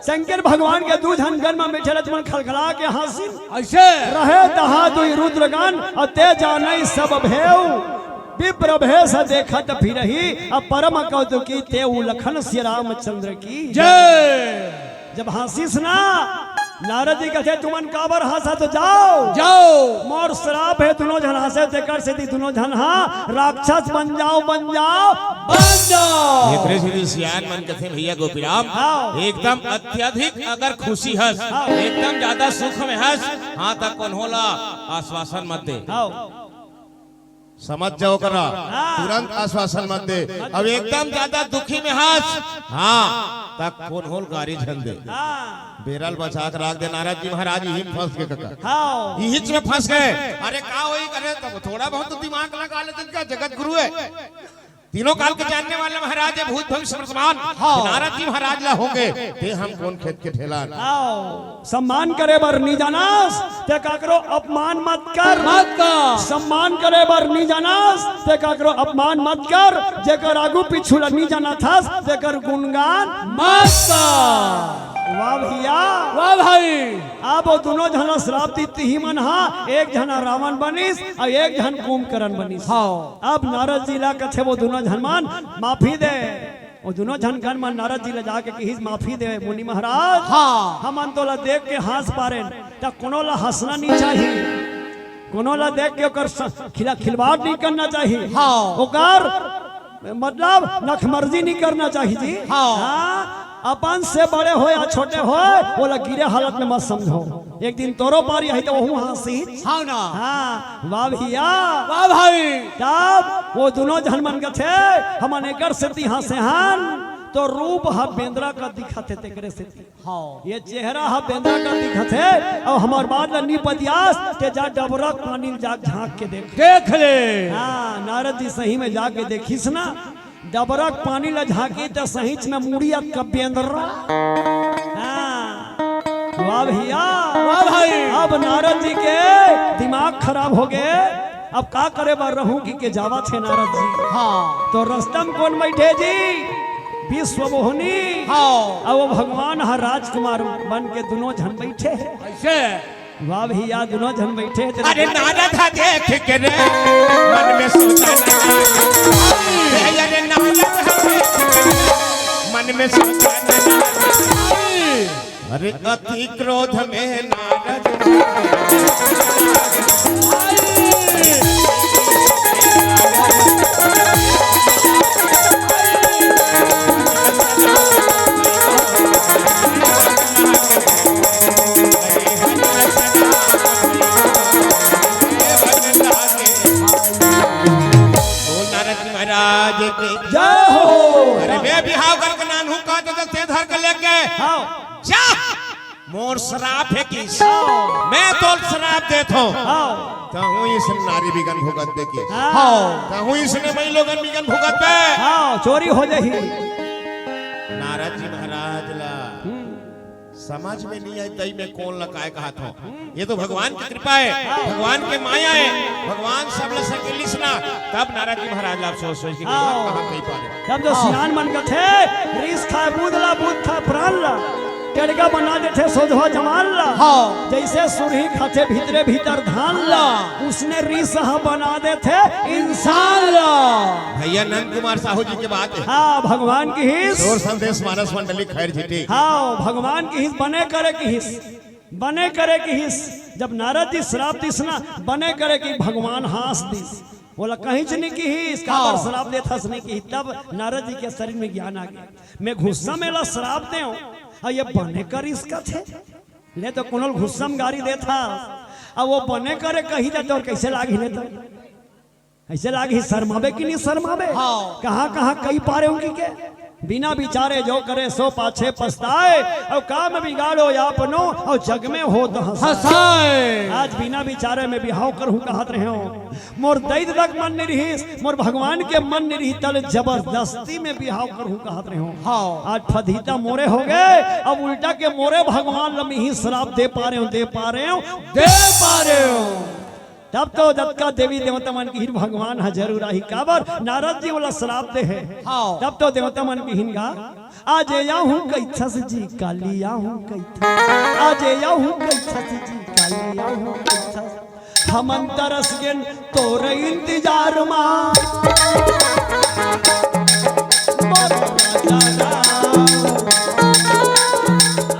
शंकर भगवान के दूध हनगन में बैठे रहे तुमन खलखला के हंसी ऐसे रहे दहा दुई रुद्रगान अते जाने सब भेव विप्र भेष देखत फिर ही अब परम कौतुकी ते लखन श्री रामचंद्र की जय। जब हंसी सुना नारद जी कहते तुमन काबर हंसा तो जाओ जाओ मोर श्राप है दोनों जन हंसे तेकर से दोनों जन हाँ राक्षस बन जाओ बन जाओ बन जाओ। एकरे से सियान मन कथे भैया गोपीराम हाँ। एकदम अत्यधिक अगर खुशी हस एकदम ज्यादा सुख में हस हाँ तक कौन होला आश्वासन मत दे आओ समझ जाओ करा तुरंत आश्वासन मत दे। अब एकदम ज्यादा दुखी में हंस हाँ तक कौन होल गाड़ी झन दे बेरल बचा कर रख दे। नारद जी महाराज यही फंस के कका आओ यही में फंस गए। अरे का वही करे तब थोड़ा बहुत तो दिमाग लगा लेते इनका जगत गुरु है तीनों काल के जानने वाले महाराज है भूत भविष्य वर्तमान नारद जी महाराज ला होंगे ते हम कौन खेत के ठेला आओ सम्मान करे बर नी जानास ते काकरो अपमान मत कर सम्मान करे बर नी जानास ते काकरो अपमान मत कर जेकर आगू पिछू नी जाना था तेकर गुणगान मत कर। वाह भैया वाह भाई अब वो दोनों जना श्राप दी ही मन हा एक जना रावण बनिस और एक जन कुंभकर्ण बनिस। हाँ अब नारद जी ला कथे वो दोनों जन मान माफी दे वो दोनों जन गण मन नारद जी ला जाके कही माफी दे मुनि महाराज हाँ हम तो ला देख के हंस पारे त कोनो ला हंसना नहीं चाहिए कोनो ला देख के ओकर खिलवाड़ नहीं करना चाहिए हाँ ओकर मतलब नखमर्जी नहीं करना चाहिए जी। हाँ अपन से बड़े हो या छोटे हो बोला गिरे हालत में मत समझो एक दिन तोरो पारी है तो वहू हंसी हाँ ना हाँ वाह भैया वाह भाई तब वो दोनों जन मन के थे हमन एकर से हंसे हन तो रूप हा बेंद्रा का दिखते तेकरे से हाँ ये चेहरा हा बेंद्रा का दिखते और हमार बात ला निपदियास ते जा डबरा पानी जा झांक के देख ले। हाँ नारद जी सही में जाके देखिस ना डबरक पानी ला झाकी तो सहीच में मुड़िया कब्येंद्र वाह भैया वाह भाई अब नारद जी के दिमाग खराब हो गए अब का करे बार रहूं कि जावा थे नारद जी। हाँ तो रस्तम कौन बैठे जी विश्वमोहिनी हाँ अब वो भगवान हर राजकुमार बन के दोनों जन बैठे ऐसे वाह भैया दोनों जन बैठे अरे नारद था देख के रे मन में सोचा अरे नारद मन में सोचा अरे अति क्रोध में नारद जय हो। अरे मैं बिहाव करके नानू का तो से धर के लेके हाँ जा मोर शराब है किस मैं तो शराब देता हूँ हाँ कहूँ इस नारी बिगन भुगत दे की हाँ कहूँ इसने मैं लोगन बिगन भुगत दे हाँ चोरी हो जाही। नारद जी महाराज ला समझ में नहीं आई तई में कौन लगाए कहा था ये तो भगवान की कृपा है भगवान के माया है भगवान सब ले सके लिसना तब नारद जी महाराज आप सोच सोच के कहा कहीं पा रहे तब जो सियान मन का थे रीस खाए बूदला बूद खाए प्राण ला टेड़का बना देते सोधवा जमान ला हाँ। जैसे सुरही खाते भीतरे भीतर धान ला उसने रीस बना देते इंसान ला। भैया नंद कुमार साहू जी के बात है हाँ भगवान की हिस्स शोर संदेश मानस मंडली खैर जीती हाँ भगवान की हिस्स बने करे की हिस्स बने करे की हिस्स जब नारद जी श्राप दिस ना बने करे की भगवान हास दिस बोला कहीं चनी की ही इसका पर श्राप देता नहीं की तब नारद जी के शरीर में ज्ञान आ गया मैं गुस्सा मेला श्राप दे और ये बने कर इसका थे ले तो कुनल गुस्सा में गाड़ी देता अब वो बने करे कही जाते और कैसे लागी ले तो ऐसे लागी शर्मावे की नहीं शर्मावे कहाँ कहाँ कई पारे उनकी के बिना विचारे जो करे सो पाछे पछताए और काम बिगाड़ो अपनो और जग में हो तो हंसाए। आज बिना विचारे में बिहाव करहूं कहत रहे हो मोर दैत तक मन नहीं रही मोर भगवान के मन नहीं रही तल जबरदस्ती में बिहाव करहूं कहत रहे हो आज फदीता मोरे हो गए अब उल्टा के मोरे भगवान लमी ही श्राप दे पा रहे हो तब तो दत्का देवी देवता मन की हिन भगवान है जरूर आई काबर नारद जी वाला श्राप दे है तब तो देवता मन की हिन गा आज या हूं कैथा से जी कालिया हूं कैथा आज या हूं कैथा से जी कालिया हूं कैथा हम अंतरस के तोरे इंतजार मां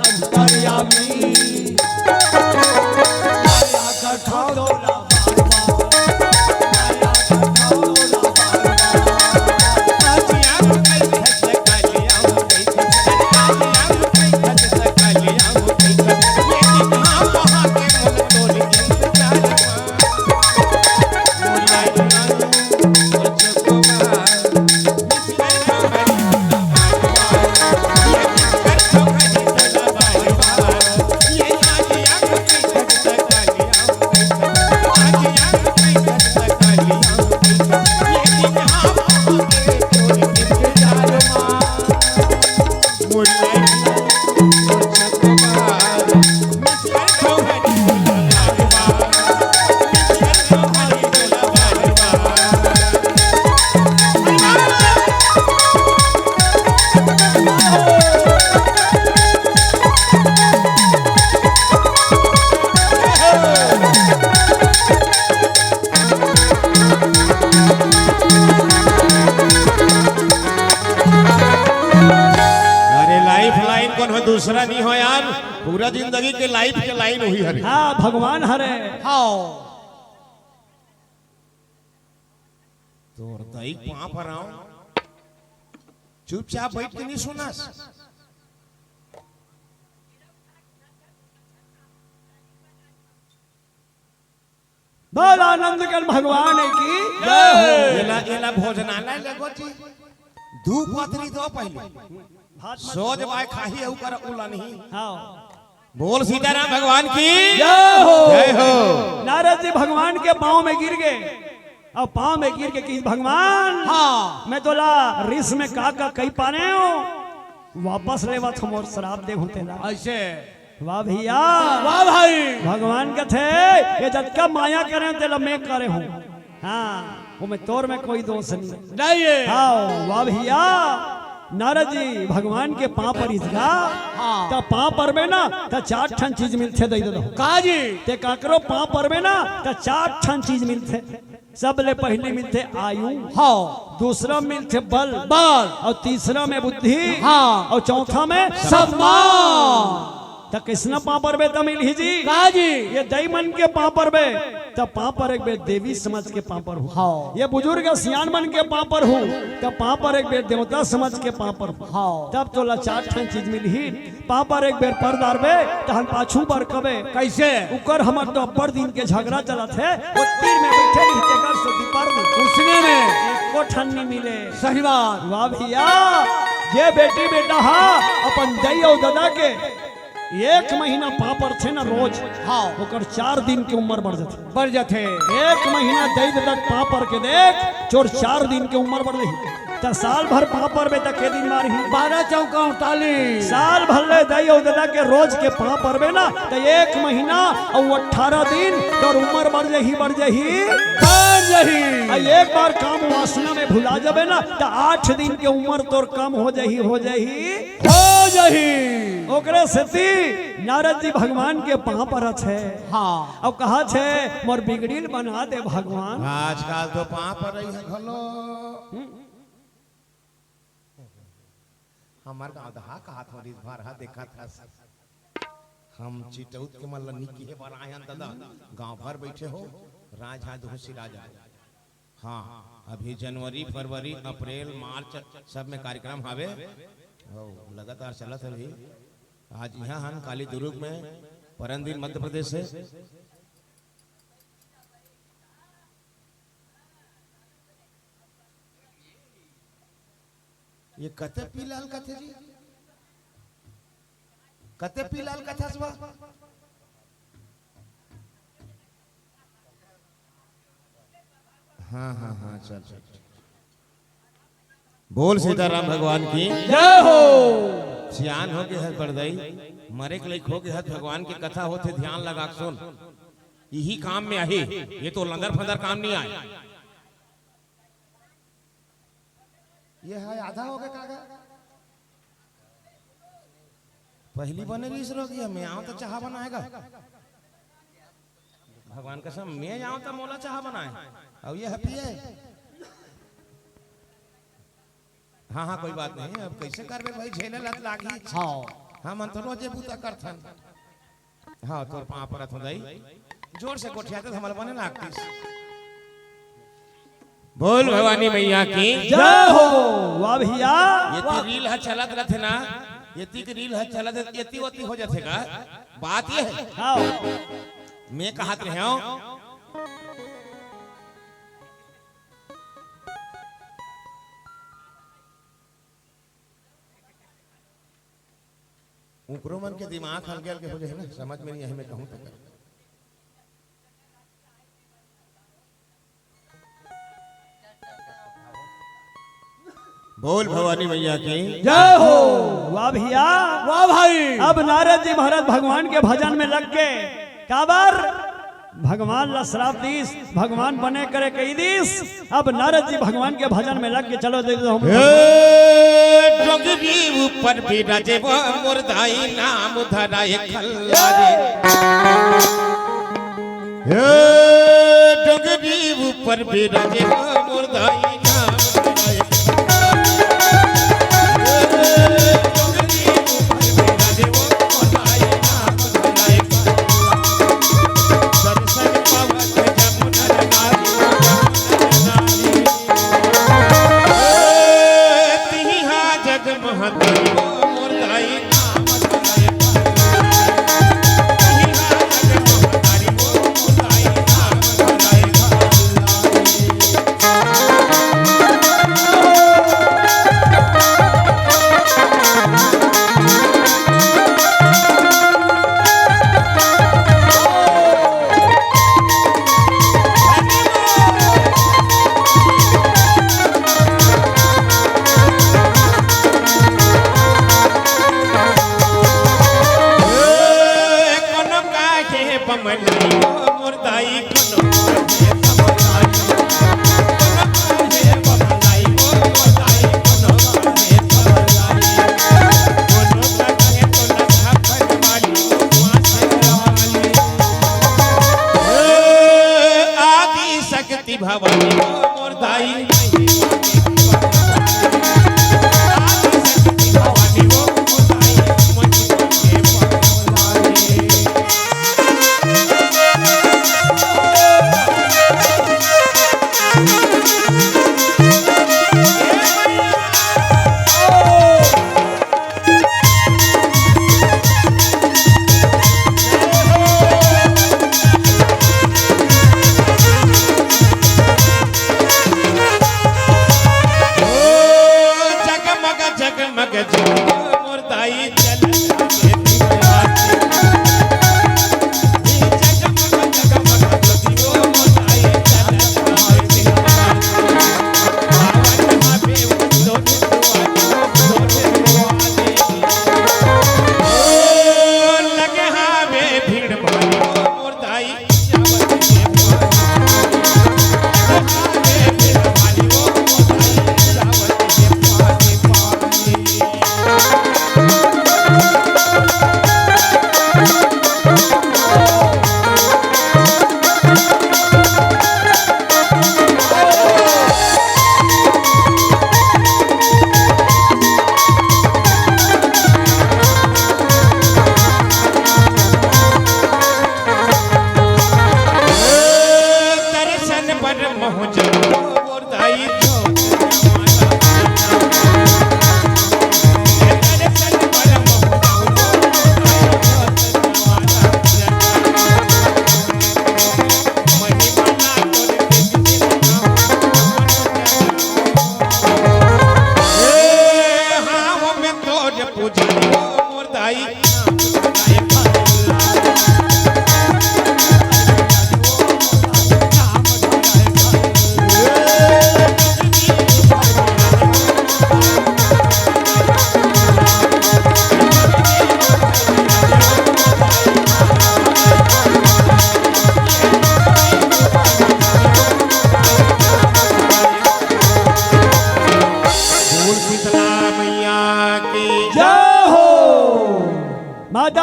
अंतर्यामी दूसरा नहीं हो यार पूरा जिंदगी के लाइफ के लाइन हुई हरे हाँ भगवान हरे हाँ तोर दई पां पर आओ चुपचाप बैठ के नहीं सुनास बोल आनंद कर भगवान की एला भोजनालय लगो जी दू पत्री दो पहले सोच बाय खाही ऊपर उला नहीं हाँ बोल सीताराम भगवान की जय हो। नारद जी भगवान के पांव में गिर गए और पांव में गिर के कि भगवान हाँ मैं तो ला रिस में का कई पाने हो वापस लेवा तुम और शराब दे होते ला ऐसे वाह भैया वाह भाई भगवान का थे ये जटका माया करे तेला मैं करे हूँ हाँ वो मैं तोर में कोई दोष नहीं है हाँ वाह भैया नारद जी भगवान के पांव पर इसका तो पांव पर में ना तो 4 ठन चीज मिलते दे दो काजी ते काकरो पांव पर में ना तो 4 ठन चीज मिलते सब ले पहले मिलते आयु हाँ दूसरा मिलते बल और तीसरा में बुद्धि हाँ और चौथा में सम्मान तो किसना पाँव पर बे तमिल ही जी काजी ये दईमन के पाँव पर बे तब पाँव पर एक बेर देवी समझ के पाँव पर हूँ हाँ। ये बुजुर्ग सियान मन के पाँव पर हूँ तब पाँव पर एक बेर देवता समझ के पाँव पर हूँ हाँ। तब तो लाचार ठन चीज मिली ही पाँव पर एक बेर परदार बे तहन पाछू पर कबे कैसे उकर हमर तो अब्बर दिन के झगड़ा चला थे वो तीर में बैठे रहते कर से दीपार उसने में को ठन नहीं मिले सही बात वाह भैया ये बेटी बेटा हाँ अपन दई और दादा के एक महीना पापर थे ना रोज, हाँ ओकर 4 दिन के उम्र बढ़ जाते। बढ़ जाते। एक महीना दैत तक पापर के देख चोर 4 दिन के उम्र बढ़ रही। तो साल भर पापर में तक के दिन मारी 12 चौका 48 साल भर ले दई और दादा के रोज के पापर में ना तो एक महीना और 18 दिन तो उम्र बढ़ जाही बढ़ जाही। एक बार काम वासना में भुला जाबे ना तो 8 दिन के उम्र तोर कम हो जाही ओकरे सेती नारद जी भगवान के पापर है। हाँ अब कहा छे मोर बिगड़ील बना दे भगवान। आजकल तो पाप रही है घलो हमार गांव दहा कहा था रिस भर हा देखा था हम चिटौत के मन निकी है बार आयन दादा गांव भर बैठे हो राज हा दोसी राजा। हाँ अभी जनवरी फरवरी अप्रैल मार्च सब में कार्यक्रम हावे लगातार चलत है। अभी आज यहाँ हम काली दुर्ग में परमदीन मध्य प्रदेश से ये कते पीलाल कथे जी कते पीलाल कथा सुबह हाँ हाँ हाँ चल चल बोल सीताराम भगवान की जय हो। सियान हो गए है बरदई मरे के लायक हो गए है भगवान की कथा होते ध्यान लगा सुन यही काम में आही ये तो लंदर फंदर काम नहीं आए। ये है आधा हो गया कागा पहली बने इस रोग मैं आऊं तो चाह बनाएगा भगवान कसम मैं आऊं तो मोला चाह बनाए अब ये हैप्पी है। हाँ हाँ कोई बात नहीं अब कैसे करबे भाई झेले लत लागी। हाँ हम अंतरो जे बूता करथन हाँ तोर पाँव परत हो दई जोर से कोठिया तो हमल बने लागतीस। बोल भवानी मैया की जय हो। वाह भैया ये ती रील है चलत रहते ना ये ती की रील है चलत येती वती हो जाते का बात ये है। आओ मैं कहत रहे हूं ऊपरो मन के दिमाग हल्के हल्के हो जाए ना समझ में नहीं है मैं कहूं तक बोल भवानी मैया की जय हो। वाह भैया वाह भाई। अब नारद जी महाराज भगवान के भजन में लग गए। काबर भगवान ला श्राप दीस भगवान बने करे कई दिस। अब नारद जी भगवान के भजन में लग के चलो देखो हम डोंगरी ऊपर भी राजे वो मुर्दाई नाम धराए खल्लारे डोंगरी ऊपर भी राजे वो मुर्दाई नाम धराए भवानी मुर्दाई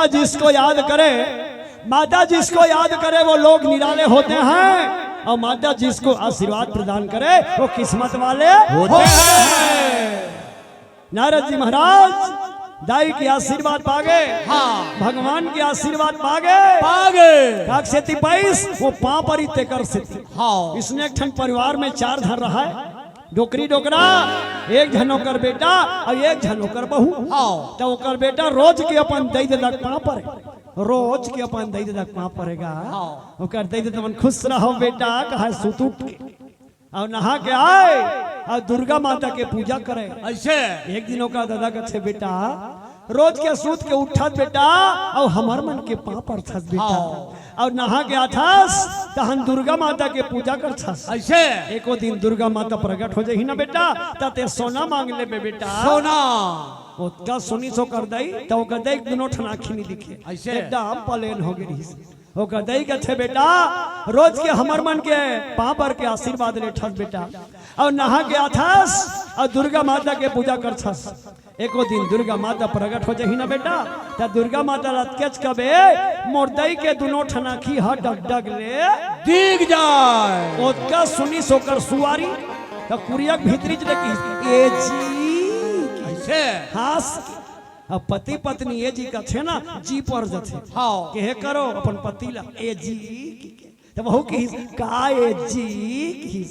जिसको याद करे, माता जिसको याद करे वो लोग निराले होते हैं, और माता जिसको आशीर्वाद प्रदान करे वो किस्मत वाले होते हैं। नारद जी महाराज दाई के आशीर्वाद पागे, हाँ भगवान के आशीर्वाद पागे, पागे पैस वो पापर ही तेकर से हाँ इसने एक ठन परिवार में 4 धन रहा है, डोकरी डोकरा, एक झनोकर बेटा और एक झनोकर बहू। हाँ तो ओकर बेटा रोज के अपन दई दे दक पा पर, रोज के अपन दई दे दक पा पड़ेगा। हाँ। ओकर दई दे तमन खुश रहो बेटा, कहा सुत उठ के और नहा के आए और दुर्गा माता के पूजा करे। ऐसे एक दिन ओका दादा कथे बेटा रोज के सूत के उठत बेटा और हमार मन के पाँव पर थस बेटा, और नहा के आथस तहन दुर्गा माता के पूजा कर थस। ऐसे एको दिन दुर्गा माता प्रकट हो जाही ना बेटा, तते सोना मांग ले बे बेटा, सोना ओका सोनी सो कर दई तो ओका दई दुनो ठन आँखी नहीं दिखे, ऐसे? एकदम प्लेन हो गई। ओका दई कथे बेटा रोज के हमर मन के पाँव पर के आशीर्वाद ले ठस बेटा, और नहा के आथस और दुर्गा माता के पूजा कर थस। एको दिन दुर्गा माता प्रकट हो जाही ना बेटा, त दुर्गा माता रतकेच कबे मोरदई के दुनो ठनाखी ह डग डग ले दिख जाए। ओका सुनी सोकर सुवारी त कुरियक भीतरी जे की ए जी ऐसे हास अब पति पत्नी ए जी का छे ना जी पर जथे हाँ के हे करो अपन पति ला ए जी त बहु की का ए जी की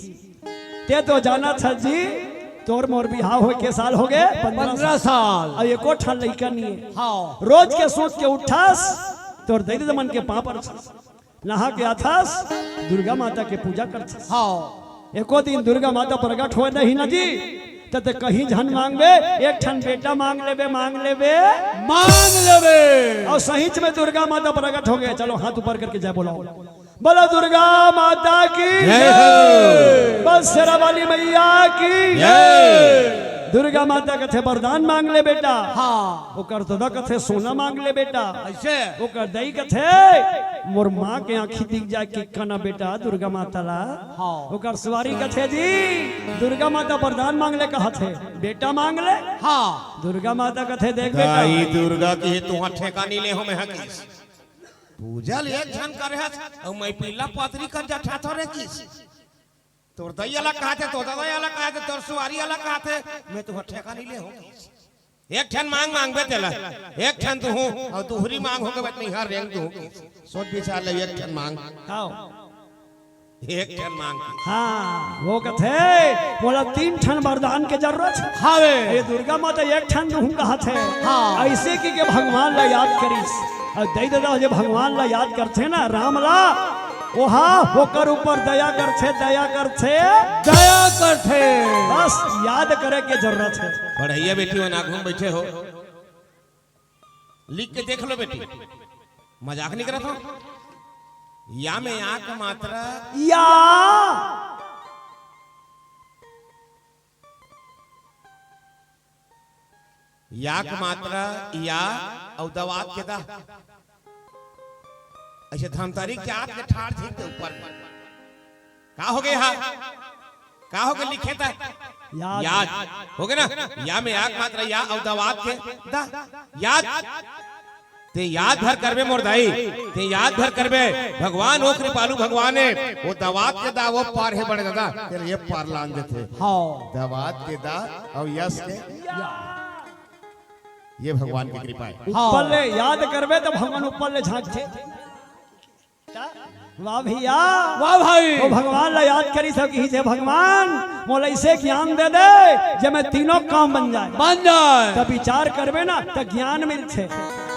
ते तो जाना था जी तोर मोर बिहाव हो के साल हो गए 15 साल। और एको ठा लइका नहीं है। हाँ रोज के सोच के उठास तोर दई दे मन के पाँव पर छस, नहा के आथास दुर्गा माता के पूजा कर छस। हाँ एको दिन दुर्गा माता प्रकट हो नहीं ना जी, तते कहीं झन मांगबे एक ठन बेटा मांग लेबे मांग लेबे। और सहीच में दुर्गा माता प्रकट हो गए। चलो हाथ ऊपर करके जय बोलो, बोलो दुर्गा माता की जय, बस शेरा वाली मैया की जय। दुर्गा माता कथे वरदान मांग ले बेटा, हाँ ओकर दादा कथे सोना मांग ले बेटा, ऐसे ओकर दई कथे मोर माँ के आँखी दिख जाए कि कना बेटा दुर्गा माता ला। हाँ ओकर सवारी कथे जी दुर्गा माता वरदान मांग ले कहा थे बेटा मांग ले। हाँ दुर्गा माता कथे देख बेटा दाई दुर्गा की तुहा ठेकानी ले हो में हकीस पूजा ले एक झन करे हस और मैं पीला पतरी कर जठा थोरे किस तोर दई वाला कहते तो दई वाला कहते तोर सुवारी वाला कहते मैं तुहा ठेकानी ले हो एक ठन मांग मांगबे तेला एक ठन तू हूं और तुहरी मांग हो के बत नहीं हर रेंग तू सोच विचार ले एक ठन मांग आओ एक ठन मांग हाँ वो कथे बोला 3 ठन वरदान के जरूरत है। हावे ये दुर्गा माता एक ठन दूं कहा थे। हाँ। ऐसे की के भगवान ला याद करीस और दई दादा जे भगवान ला याद करथे ना राम ला ओहा होकर ऊपर दया करथे दया करते। बस याद करे के जरूरत है। पढ़ैया बेटी हो नागुम बैठे हो लिख के देख लो बेटी मजाक नहीं करत हो या में यहाँ का मात्रा या का मात्रा या और दवात के दा ऐसे धमतरी के हाथ के ठाड़ ठीक के ऊपर का हो गए का हो गए लिखे था याद हो गए ना या में आक मात्रा या और दवात के दा याद ते याद भर करबे मोर दाई ते याद भर करबे भगवान हो कृपालु भगवान है वो दवात के दा वो पार है बड़े दादा तेरे ये पार लान देते हाँ दवात के दा और यश के ये भगवान की कृपा है ऊपर ले याद करबे तो भगवान ऊपर ले झांकते। वाह भैया वाह भाई वो भगवान ला याद करी सकी से भगवान मोला ऐसे ज्ञान दे दे जे मैं तीनों काम बन जाए तब विचार करबे ना तो ज्ञान मिलते,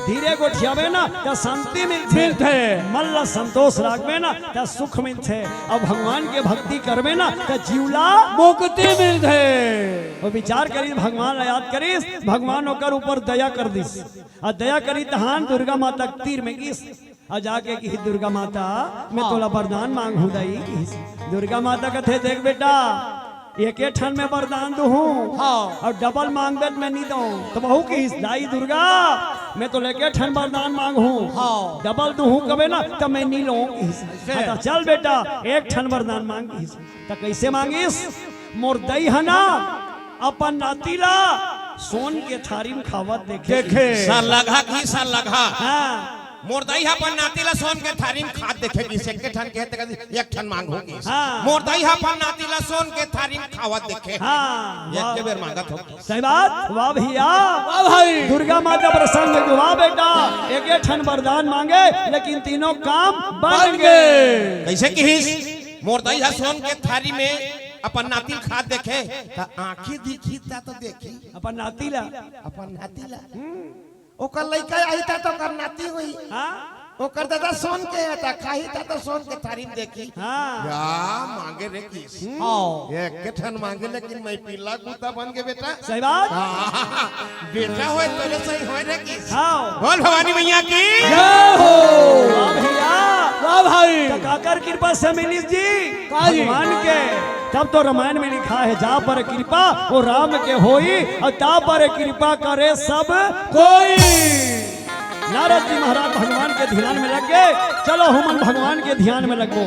धीरे गोठियाबे ना तो शांति मिलते, मन ला संतोष राखबे ना तो सुख मिलते, और भगवान के भक्ति करबे ना तो जीवला मुक्ति मिलते। वो विचार करी भगवान ला याद करीस भगवान ओकर ऊपर दया कर दिस और दया करी तहान दुर्गा माता तीर में गिस और जाके की दुर्गा माता मैं तोला वरदान मांग हूँ दाई। दुर्गा माता कथे देख बेटा एक ठन में वरदान दू हूँ और डबल मांगबे मैं नहीं दूँ तो बहू की दाई दुर्गा मैं तो लेके ठन वरदान मांग हूँ डबल दू हूँ कबे ना तो मैं नहीं लूँ। चल बेटा एक ठन वरदान मांगिस तो कैसे मांगिस मोर दई है ना अपन नातीला सोन के थारी में खावत देखे सलघा की सलघा हाँ मोरदाई अपन नातीला सोन के थारी में खाद देखेगी से के ठन कहते कदी एक ठन मांग होगी हाँ। मोरदाई अपन नातीला सोन के थारी में खावत देखे हाँ एक के बेर मांगत होगी सही बात वाह भैया वाह भाई दुर्गा माता प्रसन्न हुई, वाह बेटा एक ठन वरदान मांगे लेकिन तीनों काम बन गए। कैसे की मोरदाई सोन के थारी में अपन नातिल खाद देखे त आंखें दिखी ता तो देखी अपन नातीला अपन नातीला ओकर लइका आई ता तो कर नाती हुई हाँ ओकर दादा सोन के आता खाही ता तो सोन के थारी में देखी हाँ या मांगे रे किस हाँ एक के ठन मांगे लेकिन मैं पीला कुत्ता बन के बेटा सही बात बेटा होए तोरे सही होए रे किस हाँ बोल भवानी मैया की जय हो वाह भैया वाह भाई काकर कृपा से मिली जी काजी। भगवान के तब तो रामायण में लिखा है जा पर कृपा वो राम के होई और ता पर कृपा करे सब कोई। नारद जी महाराज भगवान के ध्यान में लग गए। चलो हुमन भगवान के ध्यान में लगो।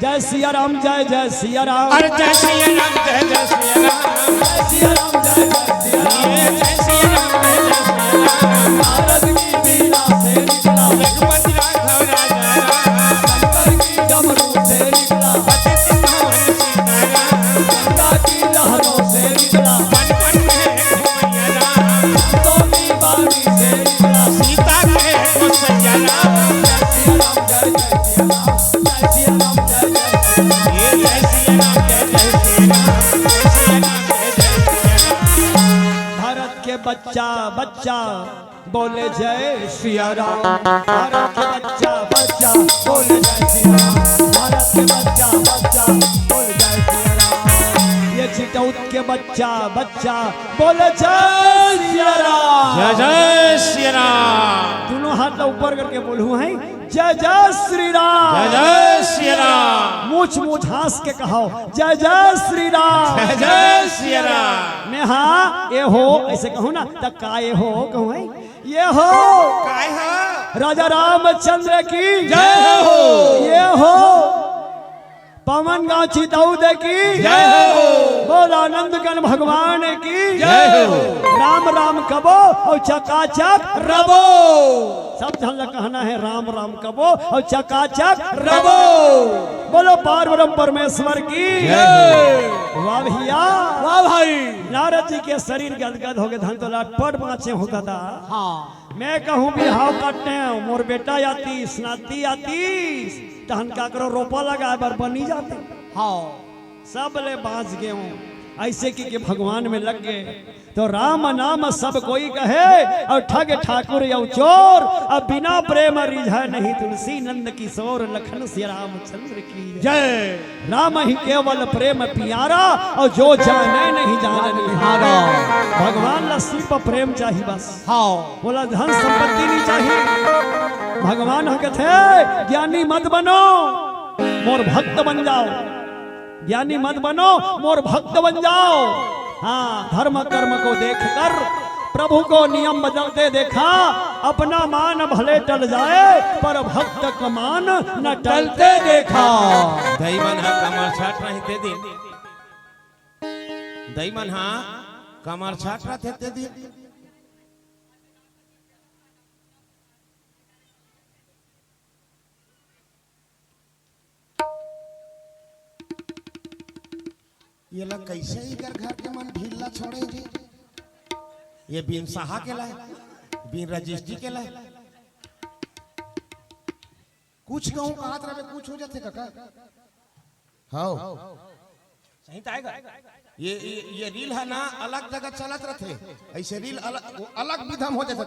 जय सिया राम जय जय सिया राम अरे जय सिया राम जय जय सिया राम जय सिया राम जय जय सिया राम जय सिया राम जय जय सिया राम नारद की बीना से निकला रघुपति राघव राजा राम शंकर की डमरू से निकला पतित पावन सीताराम गंगा की लहरों से निकला पन पन में मैया राम तो की बाणी से निकला सीता के गोसैया राम जय सिया राम जय जय सिया राम जय सिया राम जय जय सिया राम ये जय सिया राम जय जय सिया राम जय सिया राम जय जय सिया राम भारत के बच्चा बच्चा बोले जय सिया राम भारत के बच्चा बच्चा बोले जय सिया राम भारत के बच्चा बच्चा बोले जय सिया राम ये चिटौत के बच्चा बच्चा बोले जय सिया राम जय जय सिया राम दोनों हाथ ऊपर करके बोलू हैं जय जय श्री राम जय जय सिया राम मूछ मूछ हंस के कहो जय जय श्री राम जय जय सिया राम मैं हाँ ये हो ऐसे कहूँ ना तब का ये हो कहूँ है ये हो काय हो राजा रामचंद्र की जय हो ये हो पवन गाछी दाऊद की जय हो बोल आनंदगण भगवान की जय हो राम राम कबो और चकाचक रबो सब झल कहना है राम राम कबो और चकाचक रबो बोलो पार्वरम परमेश्वर की वाह भैया वाह भाई नारद जी के शरीर गदगद हो गए धन तो लटपट बाँचे होता था हाँ मैं कहूँ भी हाव काटते हैं मोर बेटा आती स्नाती आती तहन का करो रोपा लगा बार बनी जाते हाँ सब ले बाँच गए हूँ ऐसे कि भगवान में लग गए तो राम नाम सब कोई कहे और ठग ठाकुर या चोर अब बिना प्रेम रिझा नहीं तुलसी नंद किशोर लखन श्री रामचंद्र की जय राम ही केवल प्रेम पियारा और जो जाने नहीं जाने निहारा भगवान लस्सी पर प्रेम चाहिए बस हाँ बोला धन संपत्ति नहीं चाहिए भगवान हम कहते ज्ञानी मत बनो मोर भक्त बन जाओ ज्ञानी मत बनो मोर भक्त बन जाओ हाँ धर्म कर्म को देखकर प्रभु को नियम बदलते देखा अपना मान भले टल जाए पर भक्त का मान न टलते देखा दैमन हा कमर छाट रही ते दिन दैमन हा कमर छाट रहे ते दिन ये लोग कैसे इधर घर के मन ढीला छोड़े जी ये बिन सहा के लाए बिन रजिस्ट्री के लाए कुछ कहूं कहात रहे कुछ हो जाते काका हाँ सही तो आएगा ये रील है ना अलग जगह चलत रहते ऐसे रील अलग अलग विधम हो जाता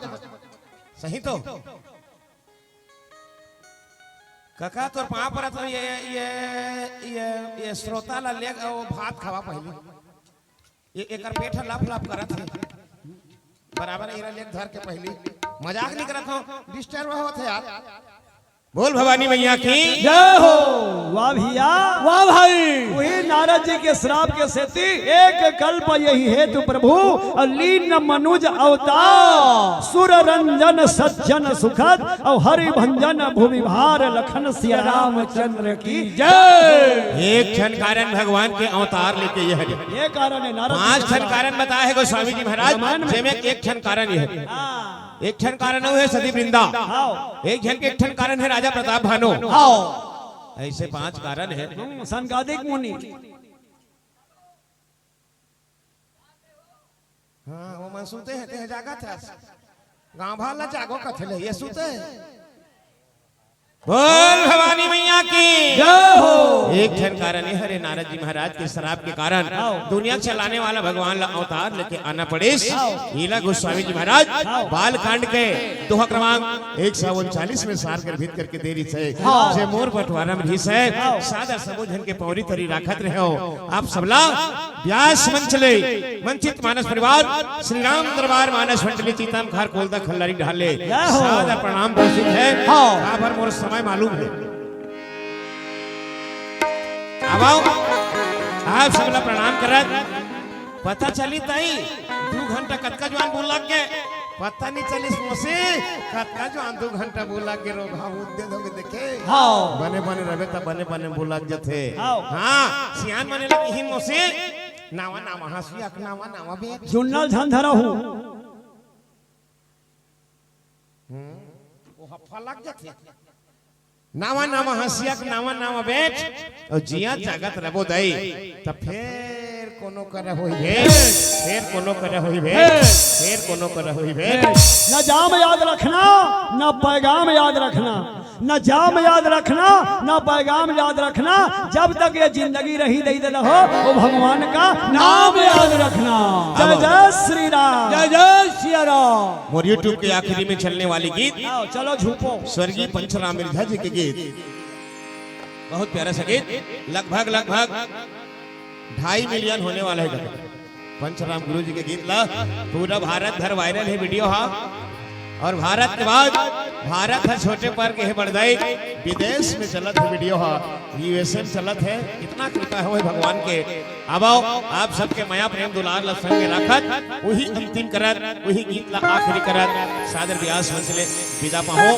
सही तो काका तोर पा पर तो ये श्रोता ला ले वो भात खावा पहले ये एकर पेट लाफ लाफ करत है बराबर एरा ले धर के पहले मजाक नहीं करत हो डिस्टर्ब होत है यार बोल भवानी मैया की। जय हो। वाह भैया वाह भाई। वही नारद जी के श्राप के सेती एक कल्प यही हेतु प्रभु लीन मनुज अवतार सुर रंजन सज्जन सुखद और हरि भंजन भूमि भार लखन सिया रामचंद्र की जय। एक क्षण कारण भगवान के अवतार लेके यह ये कारण है नारद 5 क्षण कारण बताए है गोस्वामी जी महाराज, जेमे एक क्षण कारण यह है। एक क्षण कारण है सती वृंदा, एक क्षण के एक क्षण कारण है राजा प्रताप भानु। ऐसे 5 कारण है। संगादिक मुनि। हाँ वो मन सुते हैं ते जागा था गांव भाला जागो कथले ये सुते हैं। बोल भवानी मैया की जय हो। एक क्षण कारण है हरे नारद जी महाराज के श्राप के कारण दुनिया चलाने वाला भगवान ला अवतार लेके आना पड़े। लीला गोस्वामी जी महाराज बाल कांड के दोहा क्रमांक 139 में सार कर भीत करके देरी से जे मोर बटवारा में ढीस है सादा सबोधन के पौरी तरी राखत रहे हो। आप सबला व्यास मंच ले वंचित मानस परिवार श्री राम दरबार मानस मंडली चीतम खार खोलदा खल्लारी ढाले सादा प्रणाम प्रसिद्ध है। आभर मोर समय मालूम है। अब आओ आप सबला प्रणाम करत पता चली ताई 2 घंटा कतका जवान बोला के पता नहीं चली मोसे कतका जवान 2 घंटा बोला के रो घाव उद्दे दोगे देखे बने बने रहे त बने बने बोला जथे। हां सियान माने लगी हिन मोसे नावा नावा हंसी अक नावा नावा बे जुन्नल झंझरा हूं वो हफ्फा लग जाथे नावा नावा हंसिया के नावा नावा बैठ और जिया जगत रबो दई त फिर कोनो कर होई भेट फिर कोनो कर होई भेट फिर कोनो कर होई भेट। न जाम याद रखना न पैगाम याद रखना, न जाम याद रखना न पैगाम याद रखना। जब तक ये जिंदगी रही दे रहो वो भगवान का नाम याद रखना। जय जय श्री राम। जय जय सिया राम। मोर यूट्यूब के आखिरी में चलने वाली गीत आओ चलो झूपो। स्वर्गीय पंचराम मिर्धा जी के गीत बहुत प्यारा सा गीत लगभग 2.5 मिलियन होने वाला है। पंचराम गुरु जी के गीत ला पूरा भारत भर वायरल है वीडियो। हाँ और भारत के बाद भारत है छोटे पर के है बढ़दाई विदेश में चलत है वीडियो। हाँ यूएसए में चलत है। इतना कृपा है भगवान के। अब आओ आप सबके माया प्रेम दुलार ला संग में रखत वही अंतिम करत वही गीत ला आखिरी करत सादर व्यास मंच ले विदा पाहो।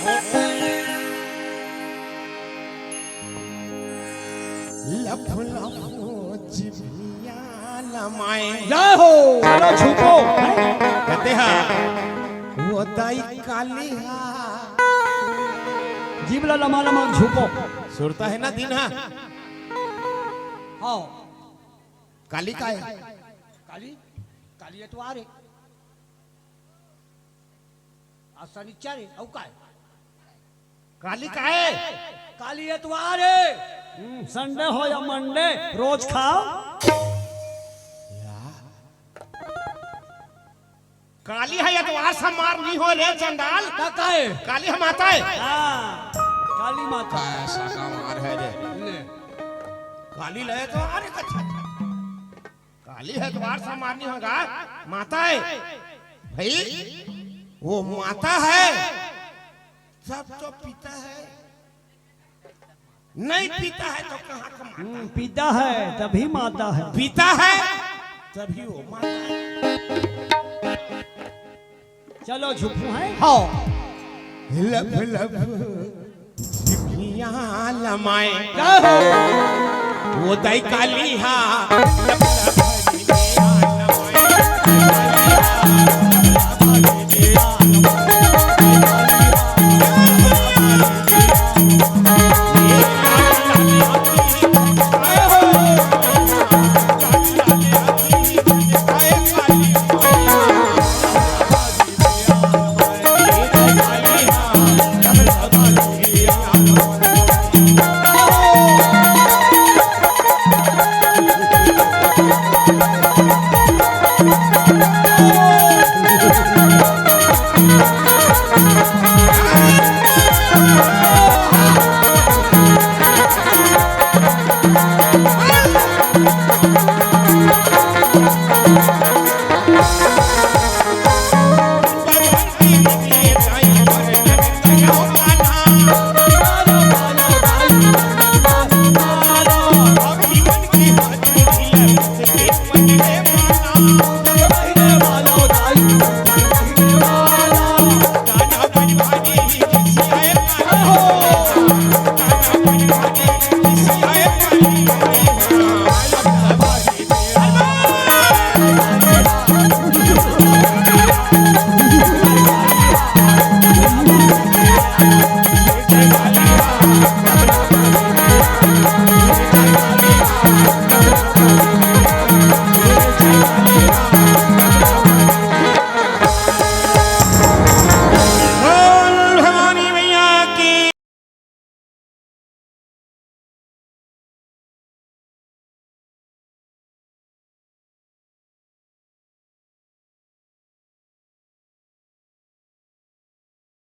लफ लफ जिभिया लमाए जय हो। चलो झूपो। कहते हैं वो दाई काली हा जीवला लमा लमा झूपो। सुरता है ना दिन। हा हाँ काली का है काली काली एतवार है आज शनिचर है औ का है काली का है काली एतवार है। संडे हो या मंडे रोज खाओ। काली है एतवार से मार नहीं हो रे चंडाल का है काली हम आता है काली माता ऐसा का मार है रे ले काली लय तो अरे कच्छा काली है एतवार से मार नहीं होगा माता है भाई वो माता है सब तो पीता है नहीं पीता है तो कहाँ का माता पिता है तभी माता है। पीता है तभी वो माता है। चलो झूठू है। हाँ लब लब जिभिया लमाए जय हो। वो दाई काली हा लब लब जिभिया लमाए जय है